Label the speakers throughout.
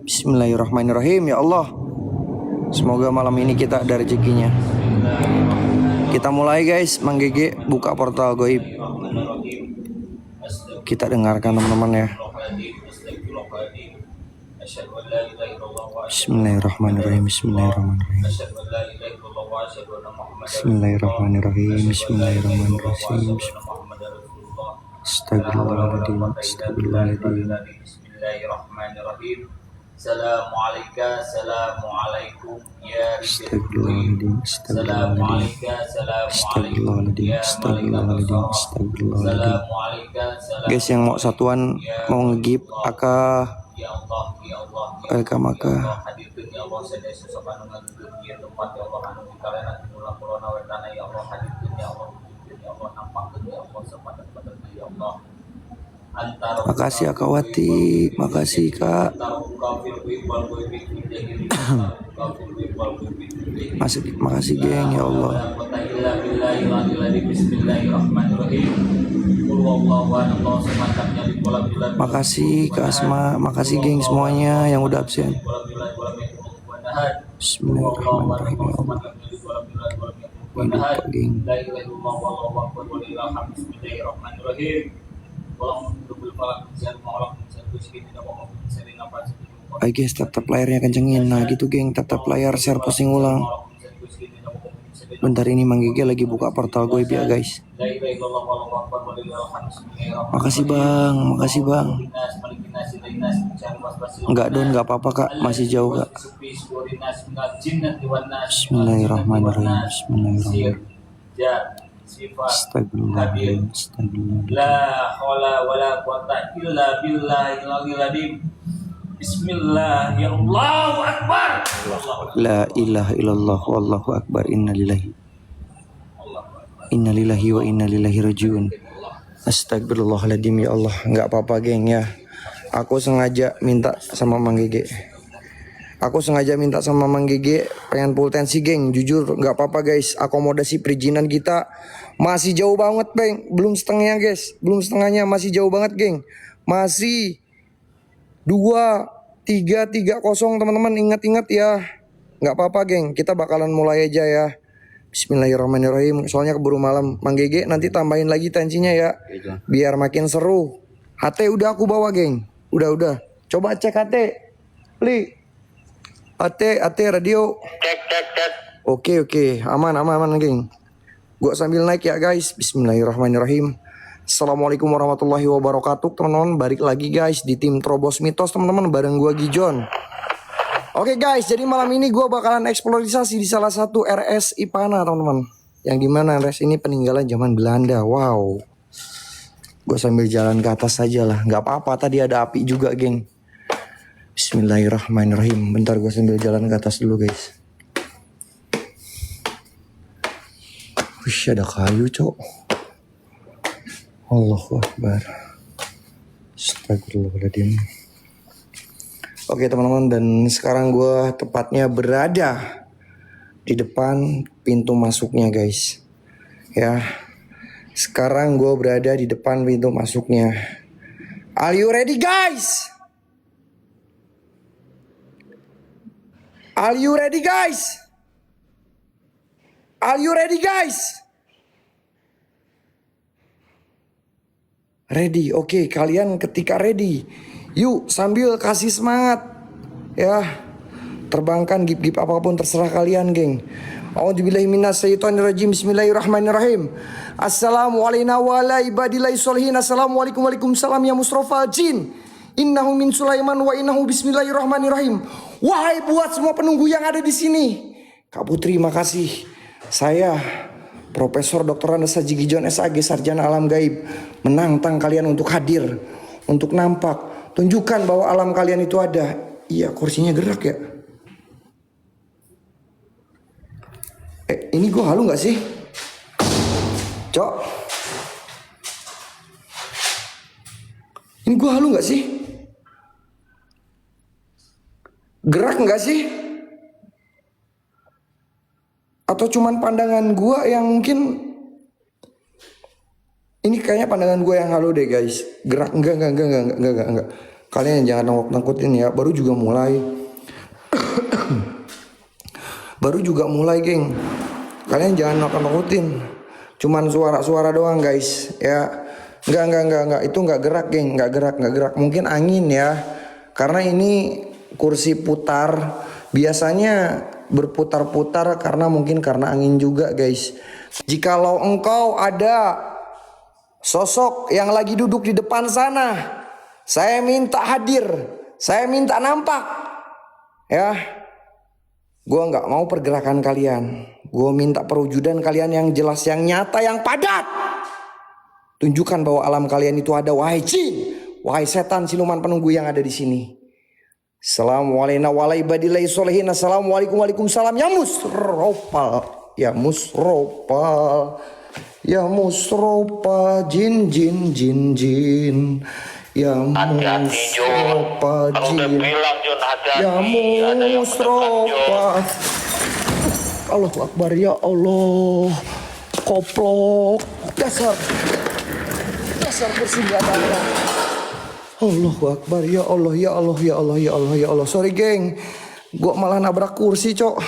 Speaker 1: Bismillahirrahmanirrahim. Ya Allah, semoga malam ini kita ada rezekinya. Kita mulai guys, Mang Gege buka portal goib. Kita dengarkan teman-teman ya. Bismillahirrahmanirrahim. Bismillahirrahmanirrahim. Bismillahirrahmanirrahim. Bismillahirrahmanirrahim. Astagfirullahaladzim. Astagfirullahaladzim.
Speaker 2: Bismillahirrahmanirrahim. Assalamualaikum ya
Speaker 1: Astagfirullahaladzim. Astagfirullahaladzim. Astagfirullahaladzim. Astagfirullahaladzim. Guys yang mau satuan mau ngegip aka
Speaker 2: ya Allah ya Allah
Speaker 1: welcome aka
Speaker 2: hadirkeun ya Allah sadaya sosok anu ngagegeun ieu tempat ya Allah anu dikarena timula kulona wetana ya Allah hadirkeun ya Allah nampakkeun ya Allah sapadan-padan ya Allah.
Speaker 1: Makasih Akawati, makasih Kak. Makasih geng ya Allah. Makasih Kak Asma, makasih geng semuanya yang udah absen. Bismillahirrahmanirrahim ya Allah. Hidup Kak geng. Ayo guys, tap layarnya kencengin. Nah gitu geng, tap layar, share, posting ulang. Bentar ini Mang Gege lagi buka portal goib ya guys. Makasih bang, makasih bang. Enggak don, enggak apa-apa kak, masih jauh kak. Bismillahirrahmanirrahim. Bismillahirrahmanirrahim. Astagfirullahaladzim. Astagfirullahaladzim.
Speaker 2: La haula wala quwata illa billahil azim. Bismillah ya Allahu akbar.
Speaker 1: La ilaha illallah wallahu akbar. Innalillahi wa inna ilaihi rajiun. Astagfirullahaladzim ya Allah. Enggak apa-apa geng ya. Aku sengaja minta sama Mang Gege. Pengen full tensi geng. Jujur nggak apa-apa guys. Akomodasi perizinan kita masih jauh banget bang. Belum setengahnya guys. Belum setengahnya, masih jauh banget geng. Masih 2-3-3-0 teman-teman. Ingat-ingat ya. Nggak apa-apa geng. Kita bakalan mulai aja ya. Bismillahirrahmanirrahim. Soalnya keburu malam. Mang Gege nanti tambahin lagi tensinya ya. Biar makin seru. HT udah aku bawa geng. Udah. Coba cek HT. Li. AT radio.
Speaker 2: Cek.
Speaker 1: Oke, aman geng. Gua sambil naik ya guys. Bismillahirrahmanirrahim. Assalamualaikum warahmatullahi wabarakatuh teman-teman. Balik lagi guys di tim Terobos Mitos teman-teman, bareng gua Gijon. Oke guys, jadi malam ini gua bakalan eksplorasi di salah satu RS Ipana teman-teman. Yang dimana RS ini peninggalan zaman Belanda. Wow. Gua sambil jalan ke atas saja lah. Gak apa-apa, tadi ada api juga geng. Bismillahirrahmanirrahim. Bentar gue sambil jalan ke atas dulu guys. Wih ada kayu cok. Allahu Akbar. Astagfirullahaladzim. Oke teman-teman, dan sekarang gue tepatnya berada di depan pintu masuknya guys. Ya. Sekarang gue berada di depan pintu masuknya. Are you ready guys? Are you ready guys? Are you ready guys? Ready, oke, kalian ketika ready, yuk sambil kasih semangat ya. Terbangkan gip-gip apapun terserah kalian geng. A'udzubillahi minasyaitonirrajim. Bismillahirrahmanirrahim. Assalamualaikum warahmatullahi wabarakatuh. Assalamualaikum waalaikumsalam ya musrofal jin. Innahu min Sulaiman wa innahu bismillahirrahmanirrahim. Wahai buat semua penunggu yang ada di sini. Kak Putri makasih. Saya Profesor Dr. Andes Haji Gijon SAG Sarjana Alam Gaib menantang kalian untuk hadir, untuk nampak, tunjukkan bahwa alam kalian itu ada. Iya, kursinya gerak ya. Ini gue halu gak sih? Cok. Ini gue halu gak sih? Gerak gak sih? Atau cuman pandangan gue yang mungkin. Ini kayaknya pandangan gue yang halu deh guys. Gerak enggak. Kalian jangan nangkut-nangkutin ya. Baru juga mulai. Baru juga mulai, geng. Kalian jangan nakut-nakutin. Cuman suara-suara doang, guys. Ya. Enggak. Itu enggak gerak, geng. Enggak gerak. Mungkin angin ya. Karena ini kursi putar. Biasanya berputar-putar karena angin juga, guys. Jikalau engkau ada sosok yang lagi duduk di depan sana, saya minta hadir. Saya minta nampak. Ya. Gue nggak mau pergerakan kalian. Gue minta perwujudan kalian yang jelas, yang nyata, yang padat. Tunjukkan bahwa alam kalian itu ada, wahai jin, wahai setan siluman penunggu yang ada di sini. Assalamualaikum warahmatullahi wabarakatuh. Assalamualaikum waalaikumsalam. Ya musropa, jin. Ya musropa, jin. Ya musropa. Allahu Akbar, ya Allah. Koplok. Dasar kursi gak ada. Allahu Akbar, ya Allah. Sorry, geng. Gua malah nabrak kursi, cok.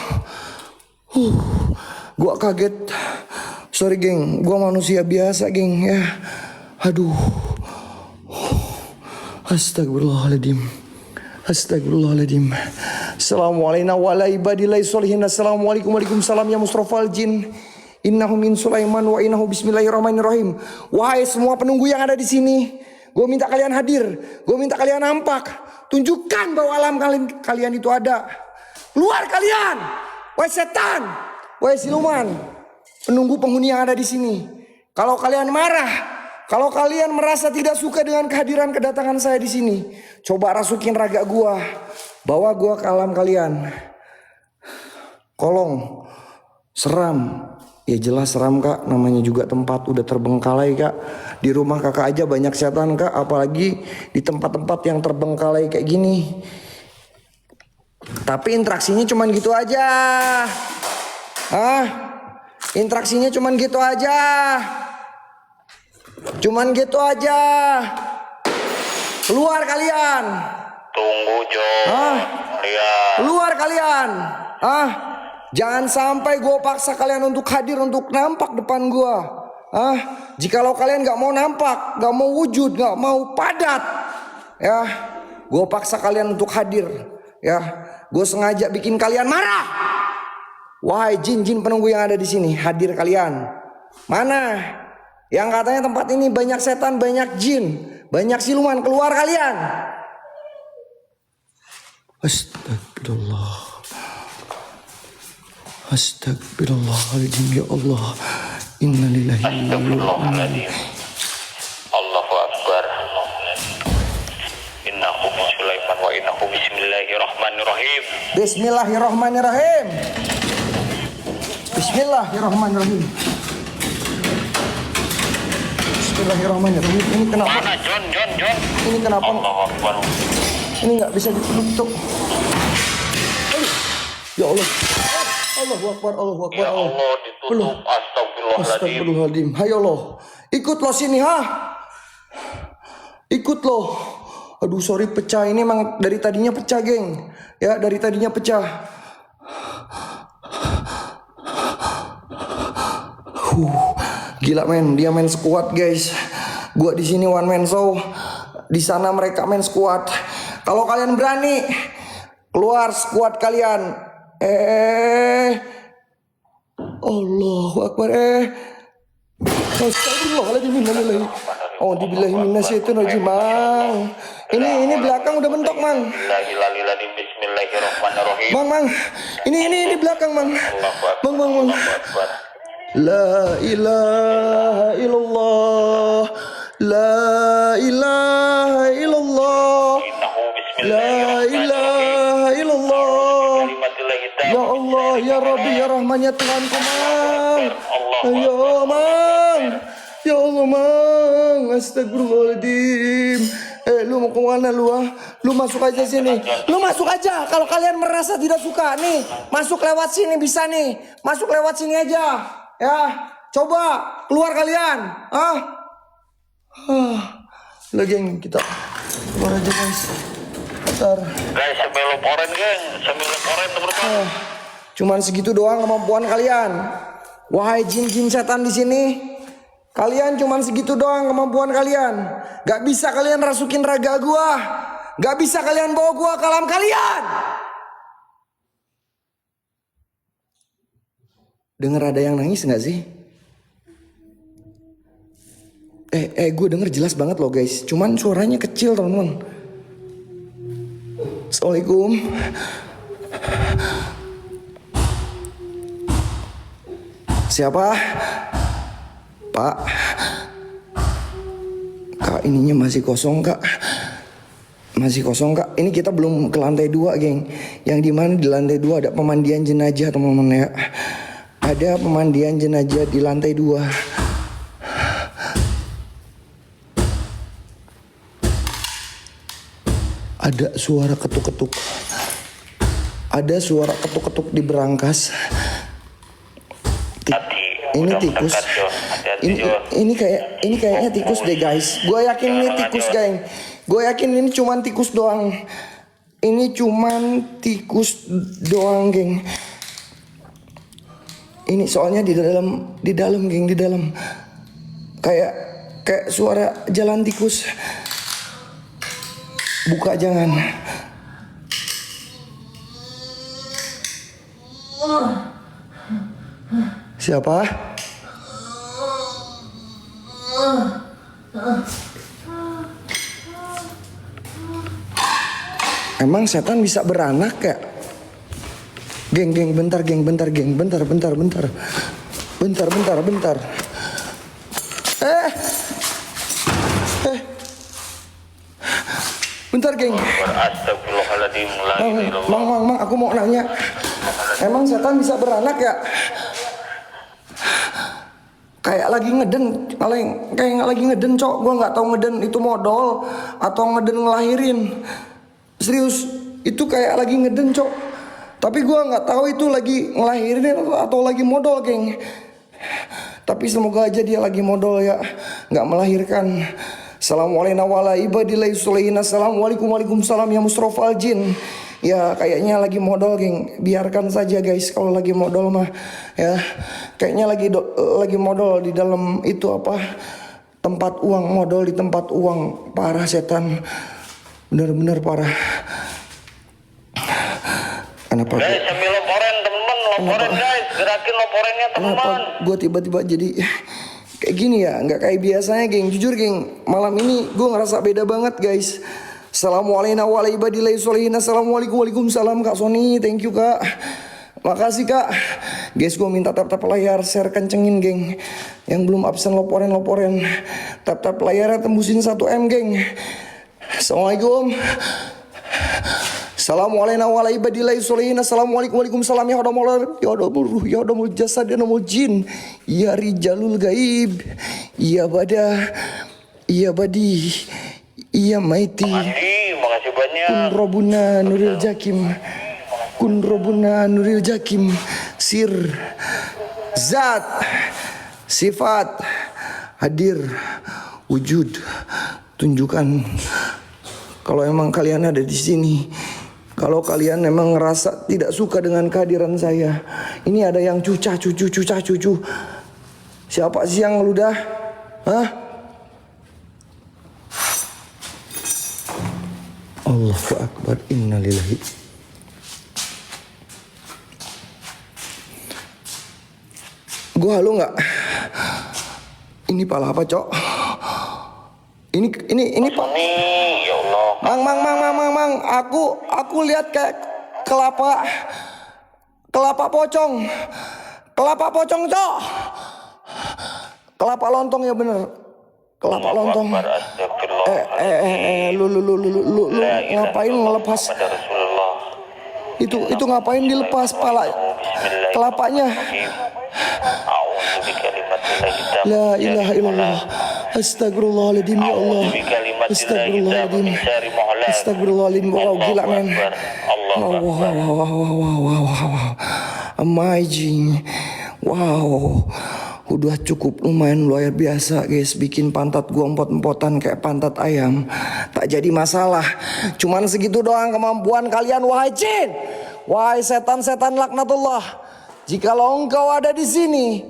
Speaker 1: Gua kaget. Sorry, geng. Gua manusia biasa, geng, ya. Aduh. Astagfirullahaladzim. Assalamualaikum waalaikumsalam ya musrofal jin. Innahu min Sulaiman wa innahu bismillahirrahmanirrahim. Wahai semua penunggu yang ada di sini, gue minta kalian hadir, gue minta kalian nampak. Tunjukkan bahwa alam kalian itu ada. Keluar kalian, wahai setan, wahai siluman, penunggu penghuni yang ada di sini. Kalau kalian marah, kalau kalian merasa tidak suka dengan kehadiran kedatangan saya di sini, coba rasukin raga gua, bawa gua ke alam kalian. Kolong, seram. Ya jelas seram, Kak, namanya juga tempat udah terbengkalai, Kak. Di rumah kakak aja banyak setan, Kak, apalagi di tempat-tempat yang terbengkalai kayak gini. Tapi interaksinya cuman gitu aja. Interaksinya cuman gitu aja. Keluar kalian.
Speaker 3: Tunggu, John.
Speaker 1: Keluar kalian. Jangan sampai gue paksa kalian untuk hadir, untuk nampak depan gue. Jikalau kalian gak mau nampak, gak mau wujud, gak mau padat, ya, gue paksa kalian untuk hadir. Ya, gue sengaja bikin kalian marah. Wahai jin-jin penunggu yang ada di sini, hadir kalian. Mana? Yang katanya tempat ini banyak setan, banyak jin, banyak siluman, keluar kalian. Astagfirullahaladzim, ya Allah. Innalillahi wa inna ilaihi.
Speaker 3: Allahu Akbar. Innahu min Sulaiman wa innahu bismillahirrahmanirrahim.
Speaker 1: Bismillahirrahmanirrahim. Bismillahirrahmanirrahim. Bismillahirrahmanirrahim. Ini kenapa?
Speaker 3: Mana John?
Speaker 1: Ini kenapa?
Speaker 3: Allahu Akbar.
Speaker 1: Ini nggak bisa ditutup. Ya Allah. Allahu Akbar.
Speaker 3: Ya Allah, ditutup. Astagfirullahaladzim.
Speaker 1: Hai Allah. Ikut lo sini, Ikut lo. Aduh, sorry pecah. Ini emang dari tadinya pecah, geng. Ya, dari tadinya pecah. Gila, men. Dia main squad, guys. Gua di sini one man show. Di sana mereka main squad. Kalau kalian berani, keluar squad kalian. Allahu Akbar. Astagfirullahaladzim. Auzubillahi minasyaitonirrajim, Mang. Ini belakang udah mentok, Mang.
Speaker 3: Bismillahirrahmanirrahim.
Speaker 1: Mang. Ini belakang, Mang. Mang. La ilaha illallah. La ilaha illallah. La ilaha illallah. Ya Allah, ya Rabbi, ya Rahman, ya Tuhanku, Mang. Ayo, Mang. Ya Allah, Mang. Astagfirullahaladzim. Lu mau kemana lu, Lu masuk aja sini. Lu masuk aja. Kalau kalian merasa tidak suka, nih, masuk lewat sini bisa nih. Masuk lewat sini aja. Ya, coba keluar kalian. Lagi yang kita Keluar aja guys. Bentar.
Speaker 3: Guys, sambil laporan geng, sambil laporan teman-teman.
Speaker 1: Cuman segitu doang kemampuan kalian. Wahai jin-jin setan di sini, kalian cuman segitu doang kemampuan kalian. Gak bisa kalian rasukin raga gua. Gak bisa kalian bawa gua ke alam kalian. Dengar ada yang nangis gak sih? Gue denger jelas banget loh guys. Cuman suaranya kecil teman-teman. Assalamualaikum. Siapa? Pak. Kak, ininya masih kosong kak. Masih kosong kak. Ini kita belum ke lantai 2 geng. Yang dimana di lantai 2 ada pemandian jenazah teman-teman ya. Ada pemandian jenazah di lantai 2. Ada suara ketuk-ketuk. Ada suara ketuk-ketuk di berangkas. Ini tikus. Ini kayaknya tikus deh guys. Gue yakin ini tikus geng. Gue yakin ini cuman tikus doang. Ini cuman tikus doang geng. Ini soalnya di dalam geng, di dalam. Kayak suara jalan tikus. Buka jangan. Siapa? Emang setan bisa beranak ya? Geng, bentar. Bentar geng.
Speaker 3: Astagfirullahaladzim.
Speaker 1: Mang, aku mau nanya. Emang setan bisa beranak ya? Kayak lagi ngeden, cok. Gua nggak tahu ngeden itu modal atau ngeden ngelahirin. Serius, itu kayak lagi ngeden, cok. Tapi gua nggak tahu itu lagi ngelahirin atau lagi modal, geng. Tapi semoga aja dia lagi modal ya, nggak melahirkan. Assalamualaikum warahmatullahi wabarakatuh. Assalamualaikum waalaikumsalam ya musrofal jin. Ya kayaknya lagi modal geng. Biarkan saja guys kalau lagi modal mah ya. Kayaknya lagi modal di dalam itu apa? Tempat uang, modal di tempat uang. Parah setan. Benar-benar parah. Kenapa?
Speaker 3: Guys, sambil laporan teman-teman, laporan guys. Gerakin laporannya teman-teman.
Speaker 1: Kenapa gue tiba-tiba jadi kayak gini ya? Nggak kayak biasanya geng. Jujur geng, malam ini gue ngerasa beda banget guys. Assalamualaikum warahmatullahi wabarakatuh. Assalamualaikum waalaikumsalam Kak Sony. Thank you Kak. Makasih Kak. Guys, gue minta tap layar, share kencengin geng. Yang belum absen laporan. Tap layarnya tembusin 1M geng. Assalamualaikum. Assalamualaikum warahmatullahi wabarakatuh. Assalamualaikum waalaikumsalam ya hadamul ya hadamul jasad ya hadamul jin. Ya rijalul gaib. Ya bada. Ya badi. Iya maiti.
Speaker 3: Makasih banyak.
Speaker 1: Kun robuna nuril jakim. Sir. Zat. Sifat. Hadir. Wujud. Tunjukkan. Kalau emang kalian ada di sini. Kalau kalian emang ngerasa tidak suka dengan kehadiran saya. Ini ada yang cucu. Siapa sih yang ngeludah? Hah? Allahu Akbar, innalillahi. Gua halo nggak? Ini pala apa, Cok? Ini Pak.
Speaker 3: Ya Allah.
Speaker 1: Mang. Aku lihat kayak kelapa pocong. Kelapa pocong, Cok. Kelapa lontong ya bener. Kelapa lontong. Lu ngapain ngelepas? Itu ngapain dilepas pala kelapanya? La ilaha illallah. Astagfirullahaladzim ya Allah. Astagfirullahaladzim. Wow, gila men. Wow. Amazing. Wow. Udah cukup lumayan luar biasa guys. Bikin pantat gua empot-empotan kayak pantat ayam. Tak jadi masalah. Cuman segitu doang kemampuan kalian wahai jin. Wahai setan-setan laknatullah. Jikalau engkau ada di sini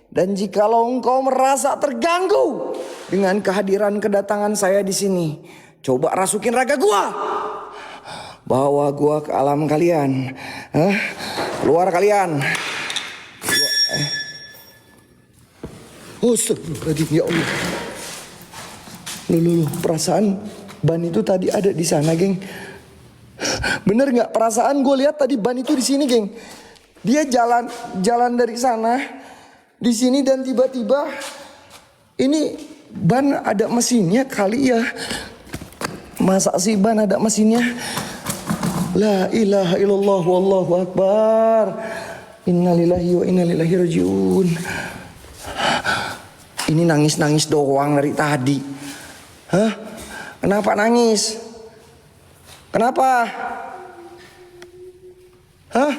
Speaker 1: dan jikalau engkau merasa terganggu dengan kehadiran kedatangan saya di sini, coba rasukin raga gua. Bawa gua ke alam kalian. Keluar kalian. Astagfirullahaladzim, ya Allah. Loh, perasaan ban itu tadi ada di sana, geng. Bener nggak? Perasaan gue lihat tadi ban itu di sini, geng. Dia jalan dari sana di sini dan tiba-tiba ini ban ada mesinnya kali ya. Masa sih ban ada mesinnya? La ilaha illallah wallahu akbar. Innalillahi wa inna ilaihi rajiun. Ini nangis-nangis doang dari tadi. Hah? Kenapa nangis? Kenapa? Hah?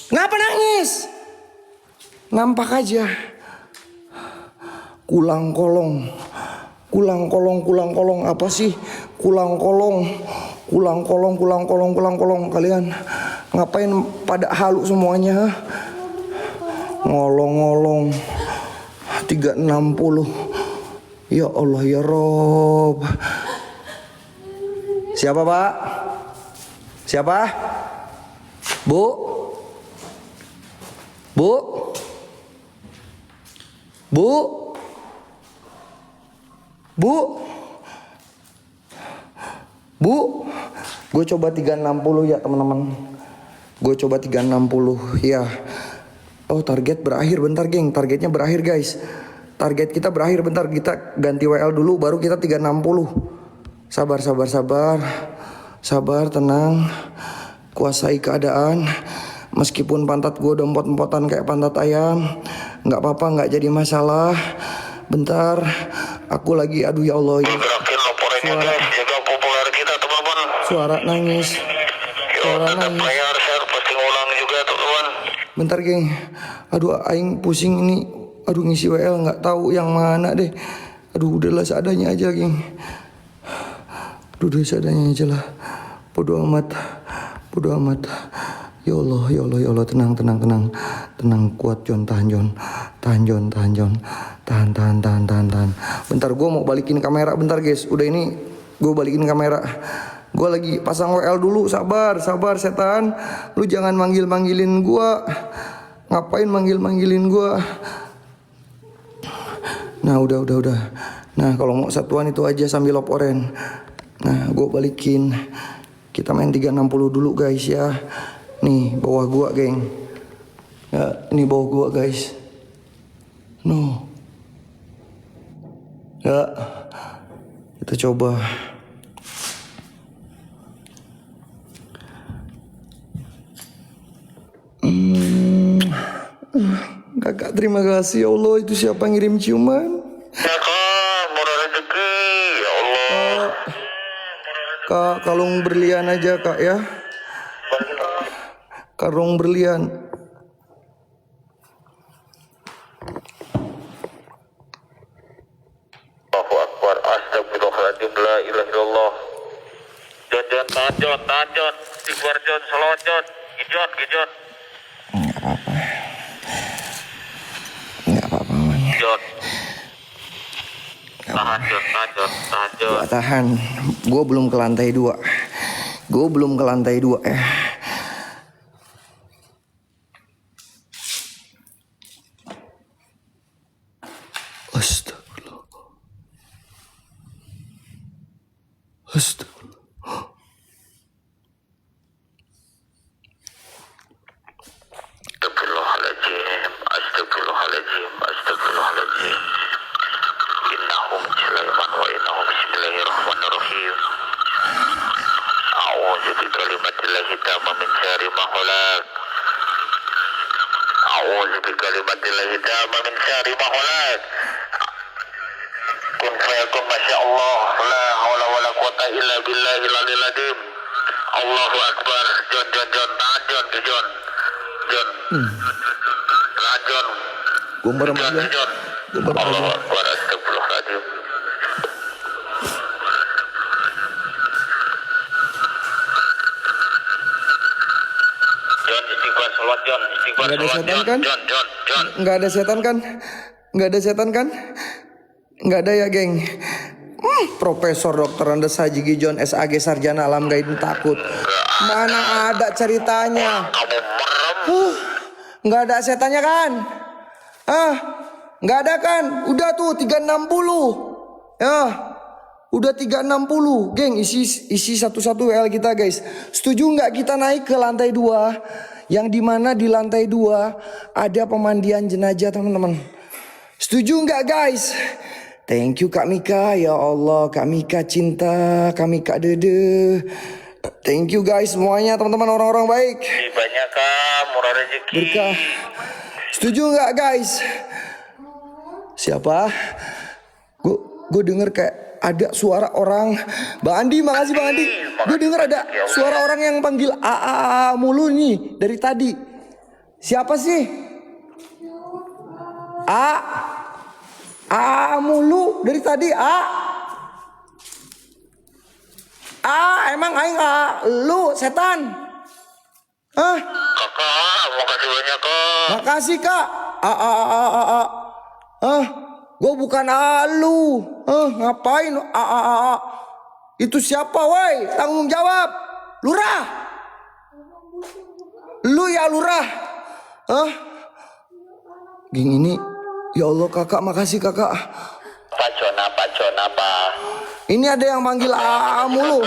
Speaker 1: Kenapa nangis? Nampak aja. Kulang kolong apa sih? Kulang kolong. Kalian ngapain pada halu semuanya? Hah? Ngolong 360. Ya Allah ya Rob. Siapa Pak? Siapa? Bu? Gue coba 360 ya teman-teman. Gue coba 360 ya. Oh target berakhir bentar geng. Targetnya berakhir guys. Target kita berakhir bentar. Kita ganti WL dulu baru kita 360. Sabar tenang. Kuasai keadaan. Meskipun pantat gue udah empot-empotan kayak pantat ayam, nggak apa-apa, nggak jadi masalah. Bentar, aku lagi, aduh ya Allah ya. Suara nangis. Bentar geng, aduh aing pusing ini. Aduh ngisi WL nggak tahu yang mana deh. Aduh udahlah seadanya aja geng. Aduh udah seadanya aja lah. Bodoh amat. Ya Allah, tenang. Kuat Jon, tahan Jon. Tahan. Bentar gue mau balikin kamera bentar guys. Udah ini gue balikin kamera. Gue lagi pasang WL dulu. Sabar setan. Lu jangan manggilin gue. Ngapain manggilin gue? Nah udah. Nah kalau mau satuan itu aja sambil lop oren. Nah gue balikin. Kita main 360 dulu guys ya. Nih bawah gua geng. Ya, ini bawah gua guys. No. Ya. Kita coba. Kakak terima kasih ya Allah. Itu siapa ngirim ciuman?
Speaker 3: Kakak, murah rezeki, ya Allah.
Speaker 1: Kak, kalung berlian aja kak ya. Karung berlian.
Speaker 3: Allahu Akbar, astagfirullahaladzim, la ilaha illallah. Jon, tahan Jon. Ikhbar Jon, salawat Jon. Gijon.
Speaker 1: Nggak apa-apa man.
Speaker 3: Jon. Tahan Jon.
Speaker 1: Gua tahan. Gue belum ke lantai 2. Astagfirullah.
Speaker 3: Astagfirullahaladzim. Innahum Sulaiman wa innahum bismillahirrahmanirrahim. A'udzu bikalimatillahi tamma min syarri ma khalaq. Kun fayakun masyaallah. La haula wala quwata illa billahil aliyil azim. Allahu Akbar. Jon. Tahan Jon.
Speaker 1: Gue merem
Speaker 3: John,
Speaker 1: aja.
Speaker 3: John.
Speaker 1: Gue merem
Speaker 3: Allahu
Speaker 1: aja.
Speaker 3: Akbar, astagfirullahaladzim. John, istighfar sholat, John. Istighfar
Speaker 1: Nggak ada
Speaker 3: sholat,
Speaker 1: setan
Speaker 3: John.
Speaker 1: kan?
Speaker 3: John.
Speaker 1: Nggak ada setan kan? Nggak ada setan kan? Nggak ada ya, geng. Profesor Dr. Andes Haji Gijon SAG Sarjana Alam Gaib takut. Mana ada ceritanya?
Speaker 3: Kamu merem.
Speaker 1: Nggak ada setannya kan? Nggak ada kan? Udah tuh 360. Ya. Udah 360. Geng, isi satu-satu WL kita, guys. Setuju nggak kita naik ke lantai 2? Yang dimana di lantai 2 ada pemandian jenazah, teman-teman. Setuju nggak, guys? Thank you Kak Mika. Ya Allah, Kak Mika cinta, Kak Mika dede. Thank you guys semuanya, teman-teman, orang-orang baik.
Speaker 3: Banyak murah rezeki.
Speaker 1: Berkah. Setuju nggak, guys? Siapa? Gue denger kayak ada suara orang. Bang Andi, makasih Bang Andi. Gue denger ada suara orang yang panggil A mulu nih dari tadi. Siapa sih? A mulu dari tadi. Emang aing lu setan?
Speaker 3: Kakak, makasih banyak, Kak.
Speaker 1: Makasih Kak. Gue bukan lu. Ngapain? Itu siapa, woi? Tanggung jawab. Lurah. Lu ya lurah. Geng ini. Ya Allah kakak, makasih kakak.
Speaker 3: Pak John apa?
Speaker 1: Ini ada yang manggil mulu.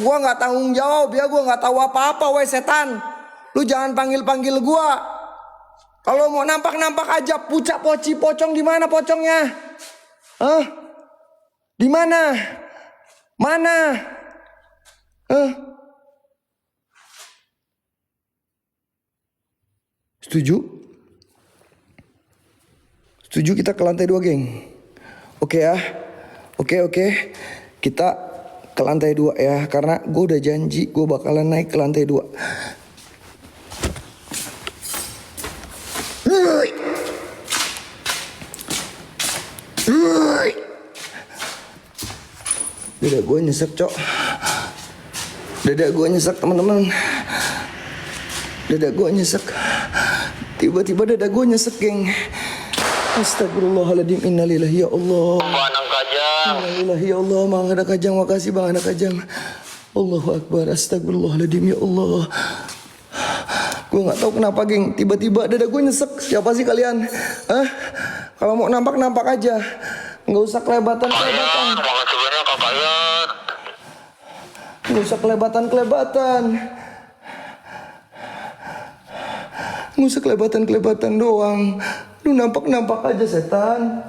Speaker 1: Gua nggak tanggung jawab ya, gua nggak tahu apa-apa, woi setan. Lu jangan panggil gua. Kalau mau nampak aja, pucak poci pocong di mana pocongnya? Di mana? Mana? Setuju kita ke lantai 2, geng. Oke ya. Oke. Kita ke lantai 2 ya, karena gue udah janji gue bakalan naik ke lantai 2. Dada gue nyesek, cok. Dada gue nyesek, teman-teman. Dada gue nyesek. Tiba-tiba dada gue nyesek, geng. Astagfirullahaladzim. Innalillahi ya Allah.
Speaker 3: Anak Kajang.
Speaker 1: Innalillahi ya Allah. Bang ada Kajang, makasih Bang ada Kajang. Allahu Akbar. Astagfirullahaladzim ya Allah. Gue gak tahu kenapa, geng. Tiba-tiba dada gue nyesek. Siapa sih kalian? Kalau mau nampak aja. Nggak usah kelebatan.
Speaker 3: Makasih banyak, Kak Yan.
Speaker 1: Nggak usah kelebatan. Nggak usah kelebatan doang. Lu nampak aja setan.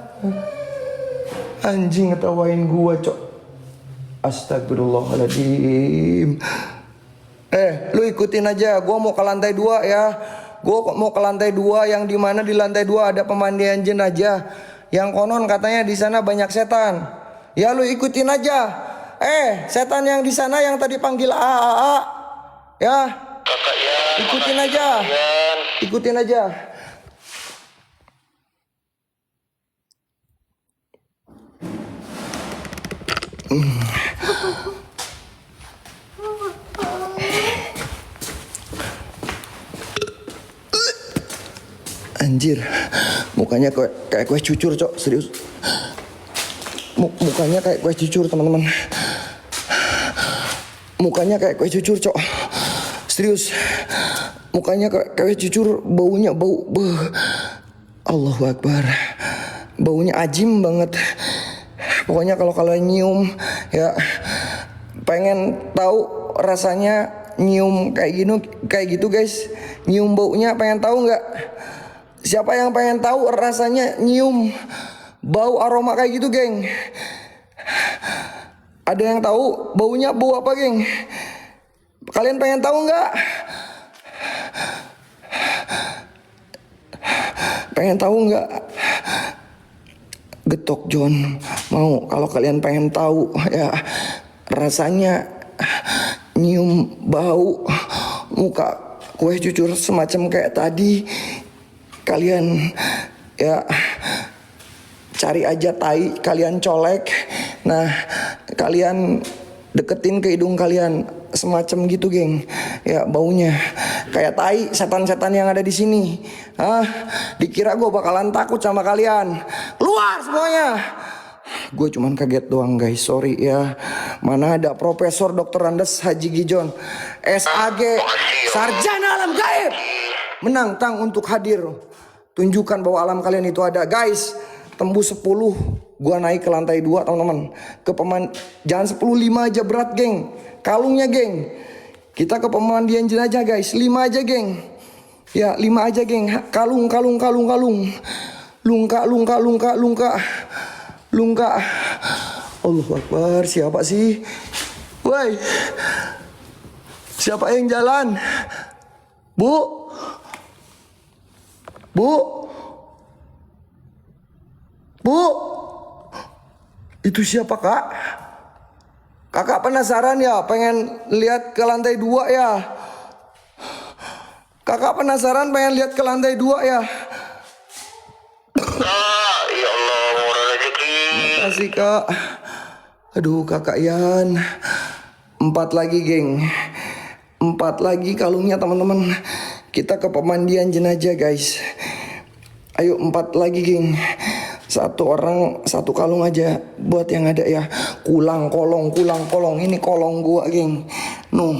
Speaker 1: Anjing ngetawain gua, cok. Astagfirullahaladzim. Lu ikutin aja. Gua mau ke lantai 2 ya. Gua mau ke lantai 2 yang dimana di lantai 2 ada pemandian jenazah. Yang konon katanya di sana banyak setan. Ya lu ikutin aja. Setan yang di sana yang tadi panggil ya.
Speaker 3: Kakak Yan.
Speaker 1: Ikutin aja. Ikutin aja. Anjir, mukanya kayak kue cucur, cok, serius. Mukanya kayak kue cucur, teman-teman. Mukanya kayak kue cucur, cok, serius. Mukanya kayak kue cucur, baunya bau. Allahu Akbar. Baunya ajim banget. Pokoknya kalau kalian nyium, ya pengen tahu rasanya nyium kayak gitu, guys. Nyium baunya, pengen tahu nggak? Siapa yang pengen tahu rasanya nyium bau aroma kayak gitu, geng? Ada yang tahu baunya bau apa, geng? Kalian pengen tahu nggak? Pengen tahu nggak? Getok John. Mau kalau kalian pengen tahu ya rasanya nyium bau muka kue cucur semacam kayak tadi. kalian ya cari aja tai, kalian colek. Nah, kalian deketin ke hidung kalian semacam gitu, geng. Ya, baunya kayak tai setan-setan yang ada di sini. Dikira gue bakalan takut sama kalian. Keluar semuanya. Gue cuman kaget doang, guys. Sorry ya. Mana ada Profesor Dr. Andes Haji Gijon, SAG, Sarjana Alam Gaib, menantang untuk hadir. Tunjukkan bahwa alam kalian itu ada, guys. Tembus 10, gua naik ke lantai 2, teman-teman. Jangan 10, 5 aja berat, geng. Kalungnya, geng. Kita ke pemandian jenazah, guys. 5 aja, geng. Ya, 5 aja, geng. Kalung. Lungka. Allahu Akbar. Siapa sih? Woi. Siapa yang jalan? Bu. Itu siapa, Kak? Kakak penasaran ya, pengen lihat ke lantai 2 ya? Kakak penasaran pengen lihat ke lantai 2 ya?
Speaker 3: Ya Allah, murah rezeki.
Speaker 1: Makasih, Kak. Aduh, Kakak Yan. 4 lagi, geng. 4 lagi kalungnya, teman-teman. Kita ke pemandian jenazah, guys. Ayo 4 lagi, geng. 1 orang 1 kalung aja buat yang ada ya. Kulang kolong. Ini kolong gua, geng. Nuh.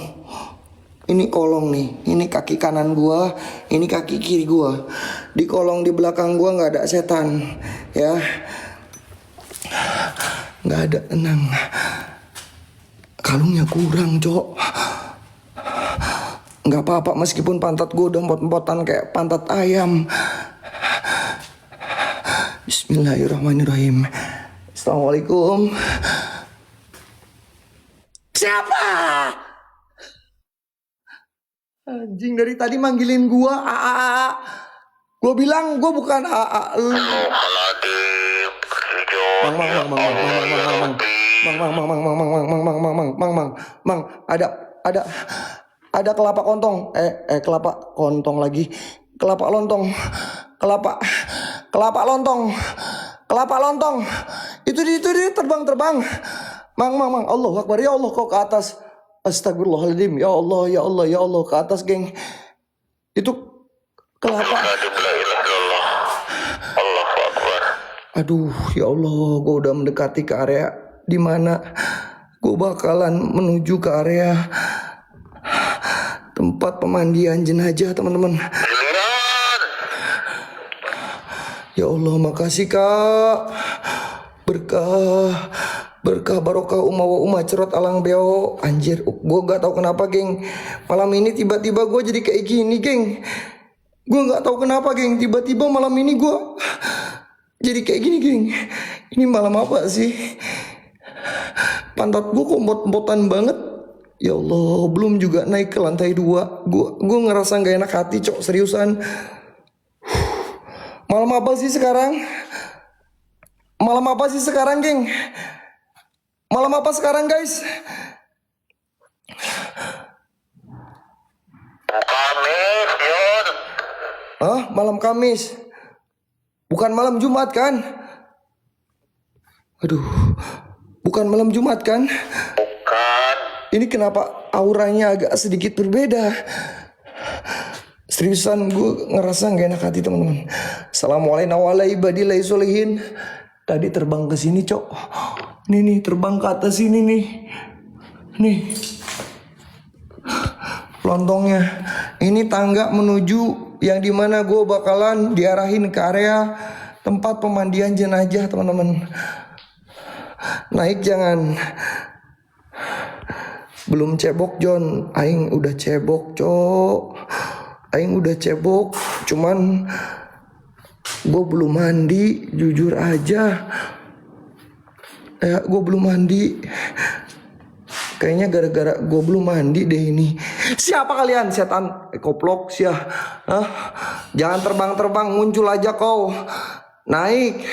Speaker 1: Ini kolong nih. Ini kaki kanan gua, ini kaki kiri gua. Di kolong di belakang gua nggak ada setan, ya. Nggak ada, tenang. Kalungnya kurang, Cok. Nggak apa-apa meskipun pantat gua udah empot-empotan kayak pantat ayam. Bismillahirrahmanirrahim. Assalamualaikum. Siapa? Anjing, dari tadi manggilin gua A. Gua bilang gua bukan A. Mang, ada kelapa kontong. Kelapa kontong lagi. Kelapa lontong. Kelapa lontong. Itu dia terbang. Mang. Allahu Akbar. Ya Allah, kok ke atas. Astagfirullahaladzim. Ya Allah ke atas, geng. Itu kelapa. Aduh, ya Allah, gue udah mendekati ke area dimana gue bakalan menuju ke area tempat pemandian jenazah, teman-teman. Ya Allah, makasih, Kak. Berkah barokah umma cerot alang beo. Anjir, gue gak tahu kenapa, geng. Malam ini tiba-tiba gue jadi kayak gini, geng. Gue gak tahu kenapa, geng. Tiba-tiba malam ini gue jadi kayak gini, geng. Ini malam apa sih? Pantat gue kompot-kompotan banget. Ya Allah, belum juga naik ke lantai 2. Gue ngerasa gak enak hati, Cok, seriusan. Malam apa sih sekarang? Geng? Malam apa sekarang, guys?
Speaker 3: Kamis, Yon.
Speaker 1: Malam Kamis. Bukan malam Jumat kan? Aduh, bukan malam Jumat kan?
Speaker 3: Bukan.
Speaker 1: Ini kenapa auranya agak sedikit berbeda? Seriusan gue ngerasa gak enak hati, teman-teman. Assalamualaikum warahmatullahi wabarakatuh. Tadi terbang ke sini, Cok. Nih terbang ke atas sini nih. Nih. Lontongnya. Ini tangga menuju yang dimana gue bakalan diarahin ke area tempat pemandian jenazah, teman-teman. Naik jangan. Belum cebok, John. Aing udah cebok, Cok. Aing udah cebok. Cuman gue belum mandi, jujur aja. Ya, gue belum mandi. Kayaknya gara-gara gue belum mandi deh ini. Siapa kalian, setan? Koplok, siah. Jangan terbang-terbang, muncul aja kau. Naik.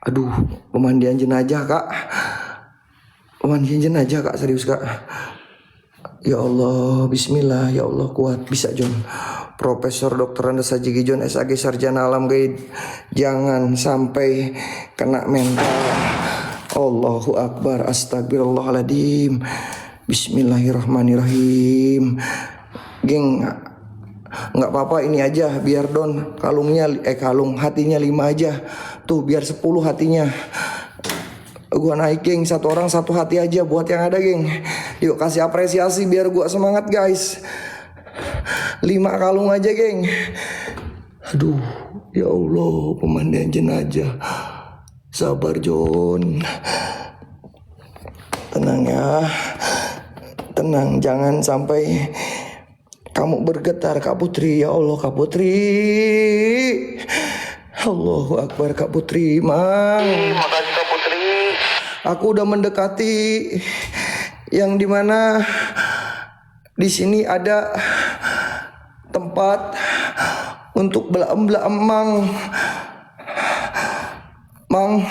Speaker 1: Aduh, pemandian jenazah, Kak. Pemandian jenazah, Kak, serius, Kak. Ya Allah, bismillah, ya Allah kuat, bisa John. Profesor Dr. Andes Haji John SAG Sarjana Alam Gaib, jangan sampai kena mental. Allahu Akbar, astagfirullahaladzim. Bismillahirrahmanirrahim. Geng, nggak apa-apa ini aja, biar Don kalungnya kalung hatinya 5 aja. Tuh biar 10 hatinya. Gua naik geng, satu orang satu hati aja buat yang ada geng. Yuk kasih apresiasi biar gua semangat guys. 5 kalung aja geng. Aduh ya Allah, pemandian jenazah. Sabar John. Tenang ya. Tenang, jangan sampai kamu bergetar Kak Putri. Ya Allah Kak Putri. Allahu Akbar Kak Putri, Mang.
Speaker 3: Makasih Kak Putri.
Speaker 1: Aku udah mendekati yang dimana di sini ada tempat untuk belaem Mang. Mang,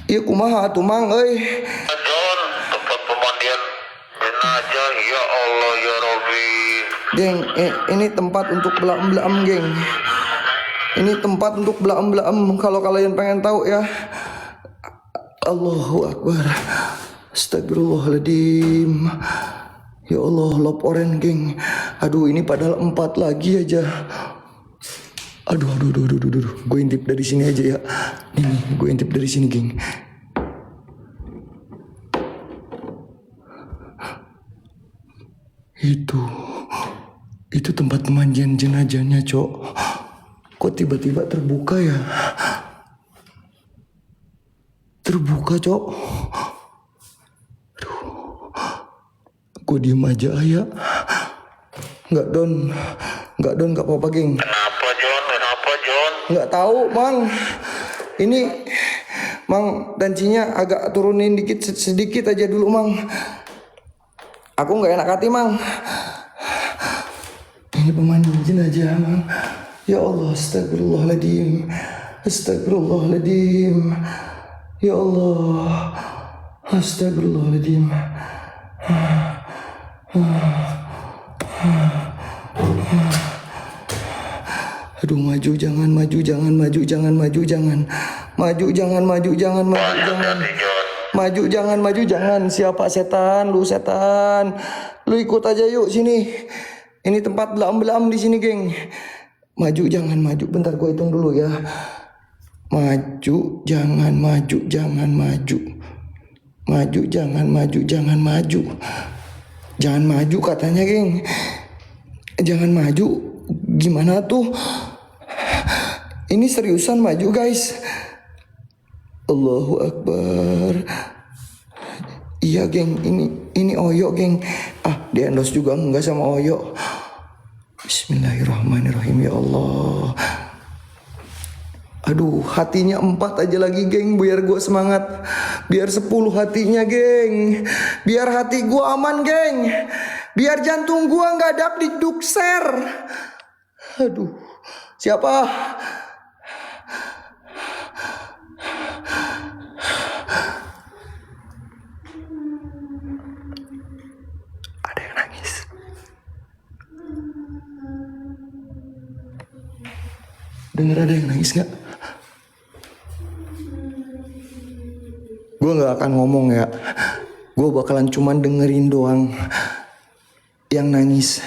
Speaker 1: iya kumaha tuh Mang, euy.
Speaker 3: John, tempat pemandian jenazah. Ya Allah ya Rabbi.
Speaker 1: Geng, ini tempat untuk belaem geng. Ini tempat untuk belaem kalau kalian pengen tahu ya. Allahu Akbar. Astagfirullahaladzim. Ya Allah, laporan geng. Aduh, ini padahal 4 lagi aja. Aduh. Gue intip dari sini aja ya. Ini, gue intip dari sini geng. Itu tempat pemandian jenazahnya, Cok. Kok tiba-tiba terbuka ya? Terbuka, Cok. Aduh. Gue diem aja ya. Enggak Don, enggak apa-apa geng.
Speaker 3: Kenapa John?
Speaker 1: Enggak tahu Mang. Ini Mang, tancinya agak turunin dikit sedikit aja dulu Mang. Aku nggak enak hati Mang. Ini pemandian jenazah Mang. Ya Allah, astagfirullahaladzim. Ya Allah, astagfirullahaladzim. Aduh, maju jangan. Maju jangan. Siapa setan? Lu setan. Lu ikut aja yuk sini. Ini tempat belam di sini, geng. Maju jangan. Bentar gue hitung dulu ya. Maju jangan maju. Jangan maju katanya, geng. Jangan maju. Gimana tuh? Ini seriusan maju, guys. Allahu Akbar. Iya, geng. Ini Oyo, geng. Di endorse juga enggak sama Oyo. Bismillahirrahmanirrahim, ya Allah. Aduh, hatinya 4 aja lagi, geng. Biar gue semangat. Biar 10 hatinya, geng. Biar hati gue aman, geng. Biar jantung gue gak duk ser. Aduh, siapa? Ada yang nangis. Dengar ada yang nangis gak? Gue gak akan ngomong ya. Gue bakalan cuman dengerin doang yang nangis.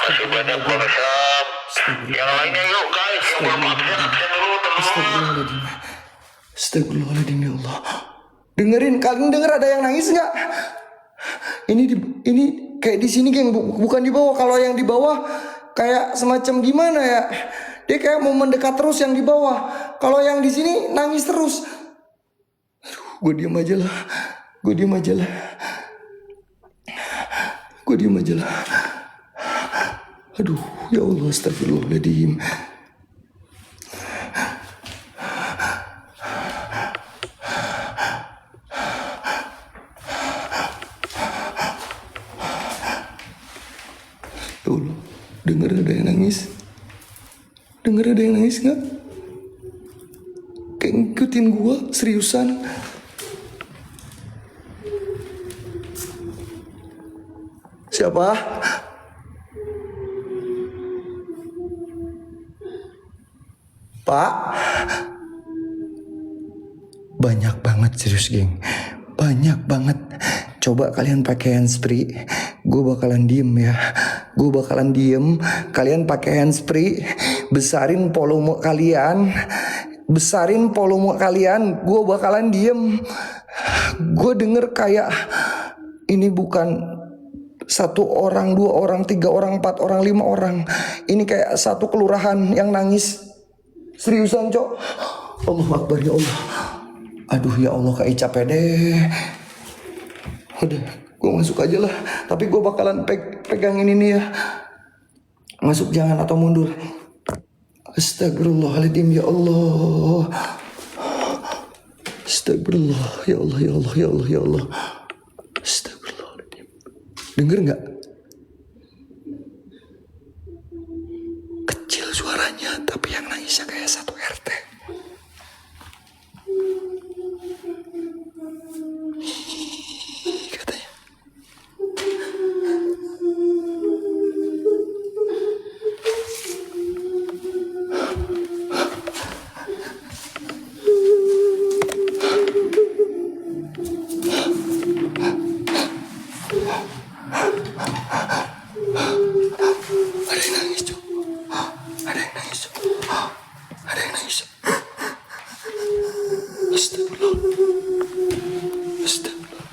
Speaker 3: Makasih banyak Bang Syam. Yang lainnya yuk guys. Yang belum absen dulu teman-teman.
Speaker 1: Astagfirullahaladzim, ya Allah. Dengerin, kalian denger ada yang nangis nggak? Ini kayak di sini, geng, bukan di bawah. Kalau yang di bawah kayak semacam gimana ya? Dia kayak mau mendekat terus yang di bawah. Kalau yang di sini nangis terus. Aduh, gue diem aja lah. Aduh, ya Allah, astagfirullahaladzim. Ya Allah, denger ada yang nangis. Denger ada yang nangis gak? Kayak ngikutin gua. Seriusan? Siapa? Pak? Banyak banget serius geng. Banyak banget. Coba kalian pakai handsfree. Gue bakalan diem ya. Gue bakalan diem. Kalian pakai handsfree. Besarin volume kalian. Besarin volume kalian. Gue bakalan diem. Gue denger kayak ini bukan satu orang, dua orang, tiga orang, empat orang, lima orang. Ini kayak satu kelurahan yang nangis. Seriusan cok. Allahu Akbar ya Allah. Aduh ya Allah kayak capek deh. Udah gue masuk aja lah. Tapi gue bakalan pegangin ini ya. Masuk jangan atau mundur. Astagfirullahaladzim ya Allah. Astagfirullah ya Allah ya Allah ya Allah ya Allah. Astagfirullahaladzim. Denger gak? Kecil suaranya tapi yang nangisnya kayak satu RT. Katanya. Ada yang nangis Cuk. Ada yang nangis Cuk. Ada yang nangis Cuk. Astagfirullah. Astagfirullah.